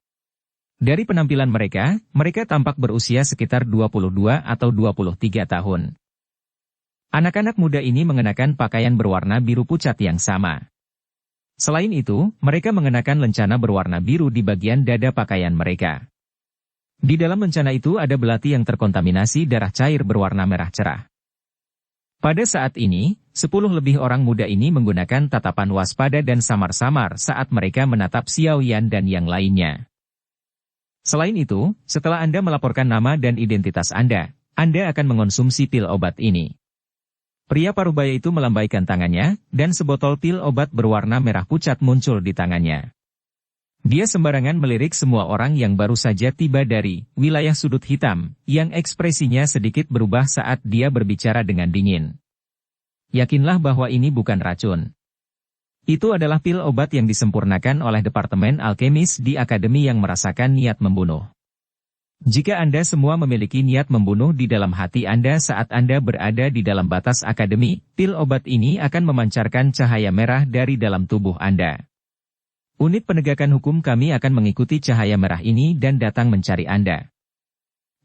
Dari penampilan mereka, mereka tampak berusia sekitar 22 atau 23 tahun. Anak-anak muda ini mengenakan pakaian berwarna biru pucat yang sama. Selain itu, mereka mengenakan lencana berwarna biru di bagian dada pakaian mereka. Di dalam lencana itu ada belati yang terkontaminasi darah cair berwarna merah cerah. Pada saat ini, 10 lebih orang muda ini menggunakan tatapan waspada dan samar-samar saat mereka menatap Xiao Yan dan yang lainnya. Selain itu, setelah Anda melaporkan nama dan identitas Anda akan mengonsumsi pil obat ini. Pria paruhbaya itu melambaikan tangannya, dan sebotol pil obat berwarna merah pucat muncul di tangannya. Dia sembarangan melirik semua orang yang baru saja tiba dari wilayah sudut hitam, yang ekspresinya sedikit berubah saat dia berbicara dengan dingin. Yakinlah bahwa ini bukan racun. Itu adalah pil obat yang disempurnakan oleh Departemen Alkemis di Akademi yang merasakan niat membunuh. Jika Anda semua memiliki niat membunuh di dalam hati Anda saat Anda berada di dalam batas akademi, pil obat ini akan memancarkan cahaya merah dari dalam tubuh Anda. Unit penegakan hukum kami akan mengikuti cahaya merah ini dan datang mencari Anda.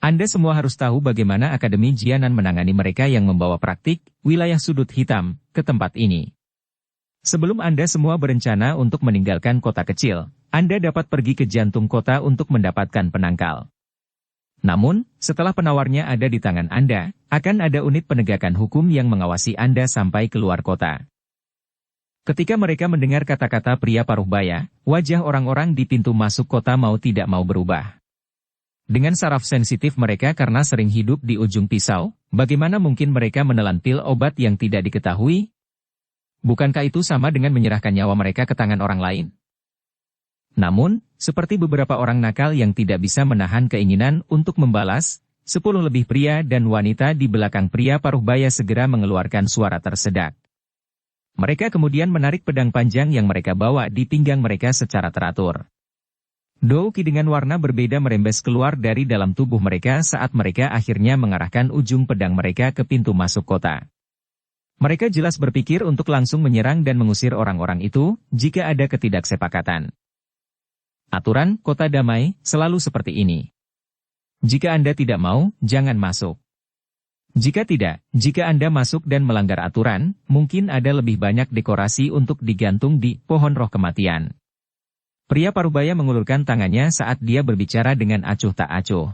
Anda semua harus tahu bagaimana Akademi Jianan menangani mereka yang membawa praktik wilayah sudut hitam ke tempat ini. Sebelum Anda semua berencana untuk meninggalkan kota kecil, Anda dapat pergi ke jantung kota untuk mendapatkan penangkal. Namun, setelah penawarnya ada di tangan Anda, akan ada unit penegakan hukum yang mengawasi Anda sampai keluar kota. Ketika mereka mendengar kata-kata pria paruhbaya, wajah orang-orang di pintu masuk kota mau tidak mau berubah. Dengan saraf sensitif mereka karena sering hidup di ujung pisau, bagaimana mungkin mereka menelan pil obat yang tidak diketahui? Bukankah itu sama dengan menyerahkan nyawa mereka ke tangan orang lain? Namun, seperti beberapa orang nakal yang tidak bisa menahan keinginan untuk membalas, 10 lebih pria dan wanita di belakang pria paruhbaya segera mengeluarkan suara tersedak. Mereka kemudian menarik pedang panjang yang mereka bawa di pinggang mereka secara teratur. Douki dengan warna berbeda merembes keluar dari dalam tubuh mereka saat mereka akhirnya mengarahkan ujung pedang mereka ke pintu masuk kota. Mereka jelas berpikir untuk langsung menyerang dan mengusir orang-orang itu, jika ada ketidaksepakatan. Aturan kota damai selalu seperti ini. Jika Anda tidak mau, jangan masuk. Jika tidak, jika Anda masuk dan melanggar aturan, mungkin ada lebih banyak dekorasi untuk digantung di pohon roh kematian. Pria paruhbaya mengulurkan tangannya saat dia berbicara dengan acuh tak acuh.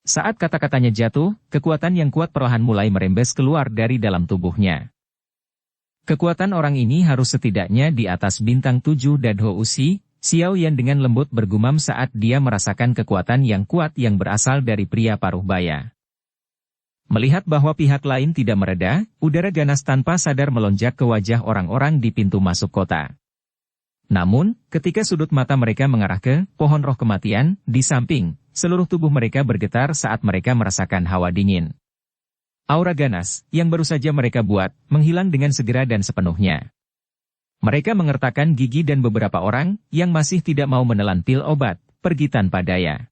Saat kata-katanya jatuh, kekuatan yang kuat perlahan mulai merembes keluar dari dalam tubuhnya. Kekuatan orang ini harus setidaknya di atas bintang 7 Dadho Usi. Xiao Yan dengan lembut bergumam saat dia merasakan kekuatan yang kuat yang berasal dari pria paruhbaya. Melihat bahwa pihak lain tidak mereda, udara ganas tanpa sadar melonjak ke wajah orang-orang di pintu masuk kota. Namun, ketika sudut mata mereka mengarah ke pohon roh kematian, di samping, seluruh tubuh mereka bergetar saat mereka merasakan hawa dingin. Aura ganas, yang baru saja mereka buat, menghilang dengan segera dan sepenuhnya. Mereka mengertakkan gigi dan beberapa orang, yang masih tidak mau menelan pil obat, pergi tanpa daya.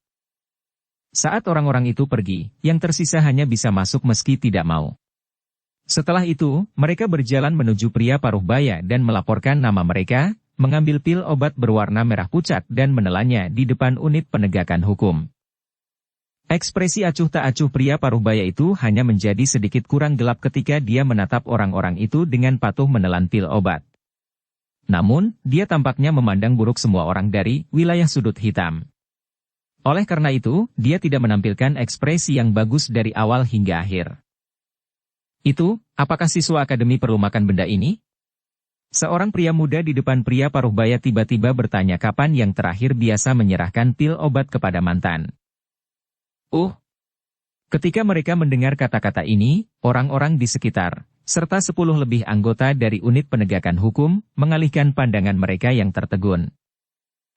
Saat orang-orang itu pergi, yang tersisa hanya bisa masuk meski tidak mau. Setelah itu, mereka berjalan menuju pria paruhbaya dan melaporkan nama mereka, mengambil pil obat berwarna merah pucat dan menelannya di depan unit penegakan hukum. Ekspresi acuh tak acuh pria paruhbaya itu hanya menjadi sedikit kurang gelap ketika dia menatap orang-orang itu dengan patuh menelan pil obat. Namun, dia tampaknya memandang buruk semua orang dari wilayah sudut hitam. Oleh karena itu, dia tidak menampilkan ekspresi yang bagus dari awal hingga akhir. Itu, apakah siswa akademi perlu makan benda ini? Seorang pria muda di depan pria paruhbaya tiba-tiba bertanya kapan yang terakhir biasa menyerahkan pil obat kepada mantan. Ketika mereka mendengar kata-kata ini, orang-orang di sekitar, serta 10 lebih anggota dari unit penegakan hukum, mengalihkan pandangan mereka yang tertegun.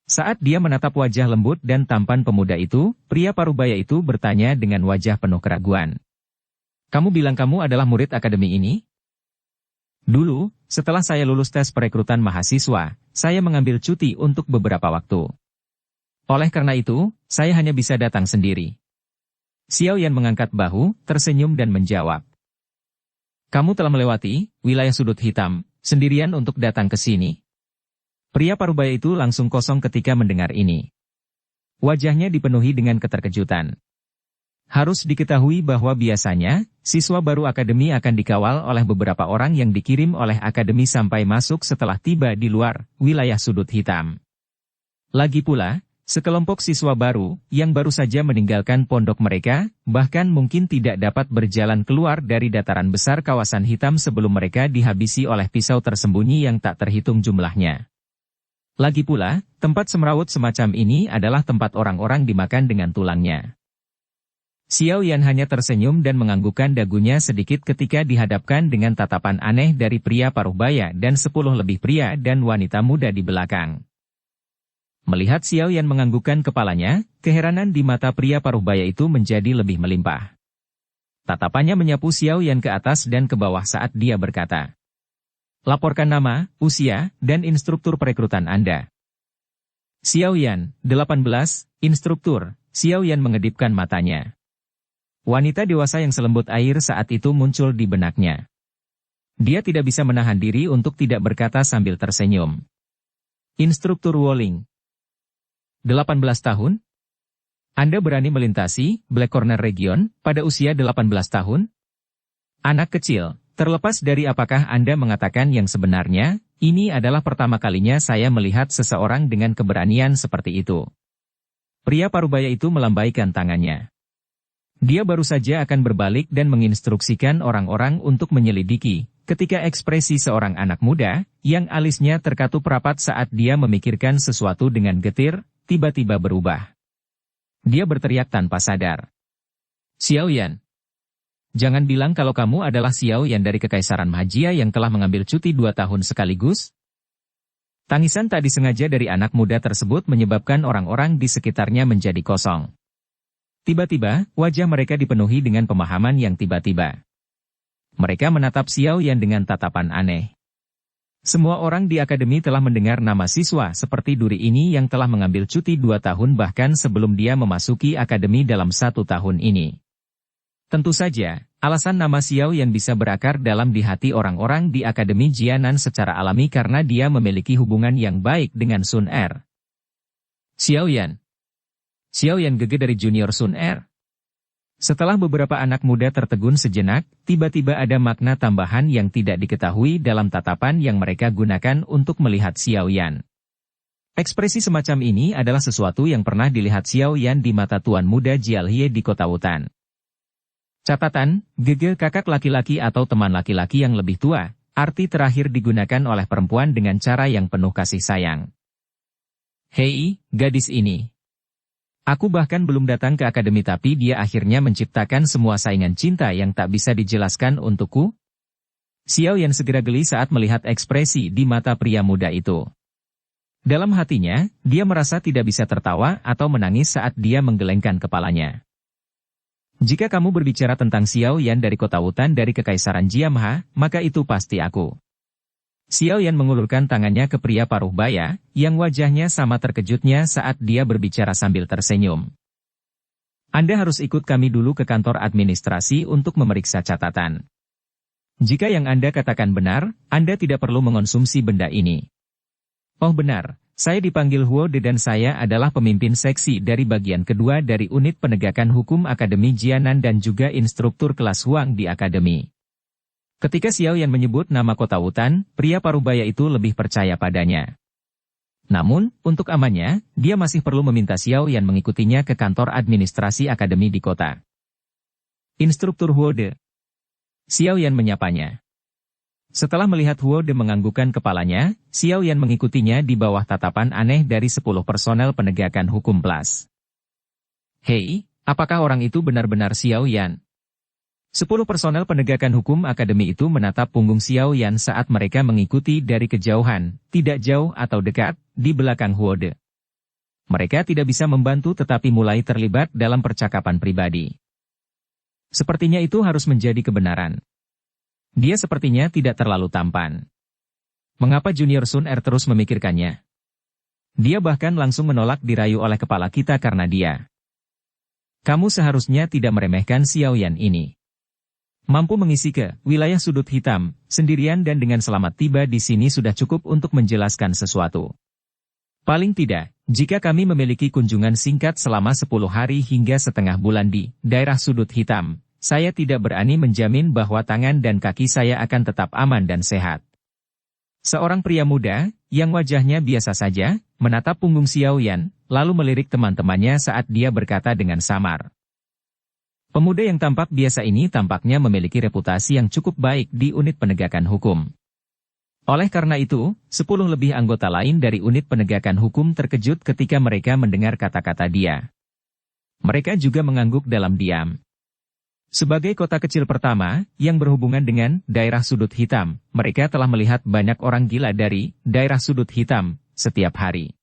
Saat dia menatap wajah lembut dan tampan pemuda itu, pria parubaya itu bertanya dengan wajah penuh keraguan. Kamu bilang kamu adalah murid akademi ini? Dulu, setelah saya lulus tes perekrutan mahasiswa, saya mengambil cuti untuk beberapa waktu. Oleh karena itu, saya hanya bisa datang sendiri. Xiao Yan mengangkat bahu, tersenyum dan menjawab. Kamu telah melewati wilayah sudut hitam, sendirian untuk datang ke sini. Pria parubaya itu langsung kosong ketika mendengar ini. Wajahnya dipenuhi dengan keterkejutan. Harus diketahui bahwa biasanya, siswa baru akademi akan dikawal oleh beberapa orang yang dikirim oleh akademi sampai masuk setelah tiba di luar wilayah sudut hitam. Lagi pula, sekelompok siswa baru, yang baru saja meninggalkan pondok mereka, bahkan mungkin tidak dapat berjalan keluar dari dataran besar kawasan hitam sebelum mereka dihabisi oleh pisau tersembunyi yang tak terhitung jumlahnya. Lagi pula, tempat semrawut semacam ini adalah tempat orang-orang dimakan dengan tulangnya. Xiao Yan hanya tersenyum dan menganggukkan dagunya sedikit ketika dihadapkan dengan tatapan aneh dari pria parubaya dan 10 lebih pria dan wanita muda di belakang. Melihat Xiao Yan menganggukkan kepalanya, keheranan di mata pria parubaya itu menjadi lebih melimpah. Tatapannya menyapu Xiao Yan ke atas dan ke bawah saat dia berkata, laporkan nama, usia, dan instruktur perekrutan Anda. Xiao Yan, 18, instruktur. Xiao Yan mengedipkan matanya. Wanita dewasa yang selembut air saat itu muncul di benaknya. Dia tidak bisa menahan diri untuk tidak berkata sambil tersenyum. Instruktur Wolling. 18 tahun? Anda berani melintasi Black Corner Region pada usia 18 tahun? Anak kecil. Terlepas dari apakah Anda mengatakan yang sebenarnya, ini adalah pertama kalinya saya melihat seseorang dengan keberanian seperti itu. Pria parubaya itu melambaikan tangannya. Dia baru saja akan berbalik dan menginstruksikan orang-orang untuk menyelidiki, ketika ekspresi seorang anak muda, yang alisnya terkatup rapat saat dia memikirkan sesuatu dengan getir, tiba-tiba berubah. Dia berteriak tanpa sadar. Xiao Yan. Jangan bilang kalau kamu adalah Xiao Yan dari Kekaisaran Magia yang telah mengambil cuti 2 tahun sekaligus? Tangisan tak disengaja dari anak muda tersebut menyebabkan orang-orang di sekitarnya menjadi kosong. Tiba-tiba, wajah mereka dipenuhi dengan pemahaman yang tiba-tiba. Mereka menatap Xiao Yan dengan tatapan aneh. Semua orang di akademi telah mendengar nama siswa seperti Duri ini yang telah mengambil cuti 2 tahun bahkan sebelum dia memasuki akademi dalam 1 tahun ini. Tentu saja, alasan nama Xiao Yan bisa berakar dalam di hati orang-orang di Akademi Jianan secara alami karena dia memiliki hubungan yang baik dengan Sun Er. Xiao Yan. Xiao Yan gege dari junior Sun Er. Setelah beberapa anak muda tertegun sejenak, tiba-tiba ada makna tambahan yang tidak diketahui dalam tatapan yang mereka gunakan untuk melihat Xiao Yan. Ekspresi semacam ini adalah sesuatu yang pernah dilihat Xiao Yan di mata tuan muda Jialhie di kota Wutan. Catatan, gege kakak laki-laki atau teman laki-laki yang lebih tua, arti terakhir digunakan oleh perempuan dengan cara yang penuh kasih sayang. Hei, gadis ini. Aku bahkan belum datang ke akademi tapi dia akhirnya menciptakan semua saingan cinta yang tak bisa dijelaskan untukku. Xiao Yan segera geli saat melihat ekspresi di mata pria muda itu. Dalam hatinya, dia merasa tidak bisa tertawa atau menangis saat dia menggelengkan kepalanya. Jika kamu berbicara tentang Xiao Yan dari kota Wutan dari Kekaisaran Jiamha, maka itu pasti aku. Xiao Yan mengulurkan tangannya ke pria paruh baya, yang wajahnya sama terkejutnya saat dia berbicara sambil tersenyum. Anda harus ikut kami dulu ke kantor administrasi untuk memeriksa catatan. Jika yang Anda katakan benar, Anda tidak perlu mengonsumsi benda ini. Oh benar. Saya dipanggil Huo De dan saya adalah pemimpin seksi dari bagian kedua dari unit penegakan hukum Akademi Jianan dan juga instruktur kelas Huang di Akademi. Ketika Xiao Yan menyebut nama kota Wutan, pria parubaya itu lebih percaya padanya. Namun, untuk amannya, dia masih perlu meminta Xiao Yan mengikutinya ke kantor administrasi Akademi di kota. Instruktur Huo De. Xiao Yan menyapanya. Setelah melihat Huo De menganggukkan kepalanya, Xiao Yan mengikutinya di bawah tatapan aneh dari 10 personel penegakan hukum plus. Hei, apakah orang itu benar-benar Xiao Yan? 10 personel penegakan hukum akademi itu menatap punggung Xiao Yan saat mereka mengikuti dari kejauhan, tidak jauh atau dekat, di belakang Huo De. Mereka tidak bisa membantu tetapi mulai terlibat dalam percakapan pribadi. Sepertinya itu harus menjadi kebenaran. Dia sepertinya tidak terlalu tampan. Mengapa Junior Sun Er terus memikirkannya? Dia bahkan langsung menolak dirayu oleh kepala kita karena dia. Kamu seharusnya tidak meremehkan Xiao Yan ini. Mampu mengisi ke wilayah sudut hitam, sendirian dan dengan selamat tiba di sini sudah cukup untuk menjelaskan sesuatu. Paling tidak, jika kami memiliki kunjungan singkat selama 10 hari hingga setengah bulan di daerah sudut hitam, saya tidak berani menjamin bahwa tangan dan kaki saya akan tetap aman dan sehat. Seorang pria muda, yang wajahnya biasa saja, menatap punggung Xiao Yan, lalu melirik teman-temannya saat dia berkata dengan samar. Pemuda yang tampak biasa ini tampaknya memiliki reputasi yang cukup baik di unit penegakan hukum. Oleh karena itu, 10 lebih anggota lain dari unit penegakan hukum terkejut ketika mereka mendengar kata-kata dia. Mereka juga mengangguk dalam diam. Sebagai kota kecil pertama, yang berhubungan dengan daerah sudut hitam, mereka telah melihat banyak orang gila dari daerah sudut hitam setiap hari.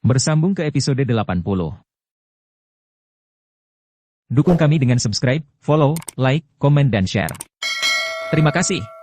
Bersambung ke episode 80. Dukung kami dengan subscribe, follow, like, komen dan share. Terima kasih.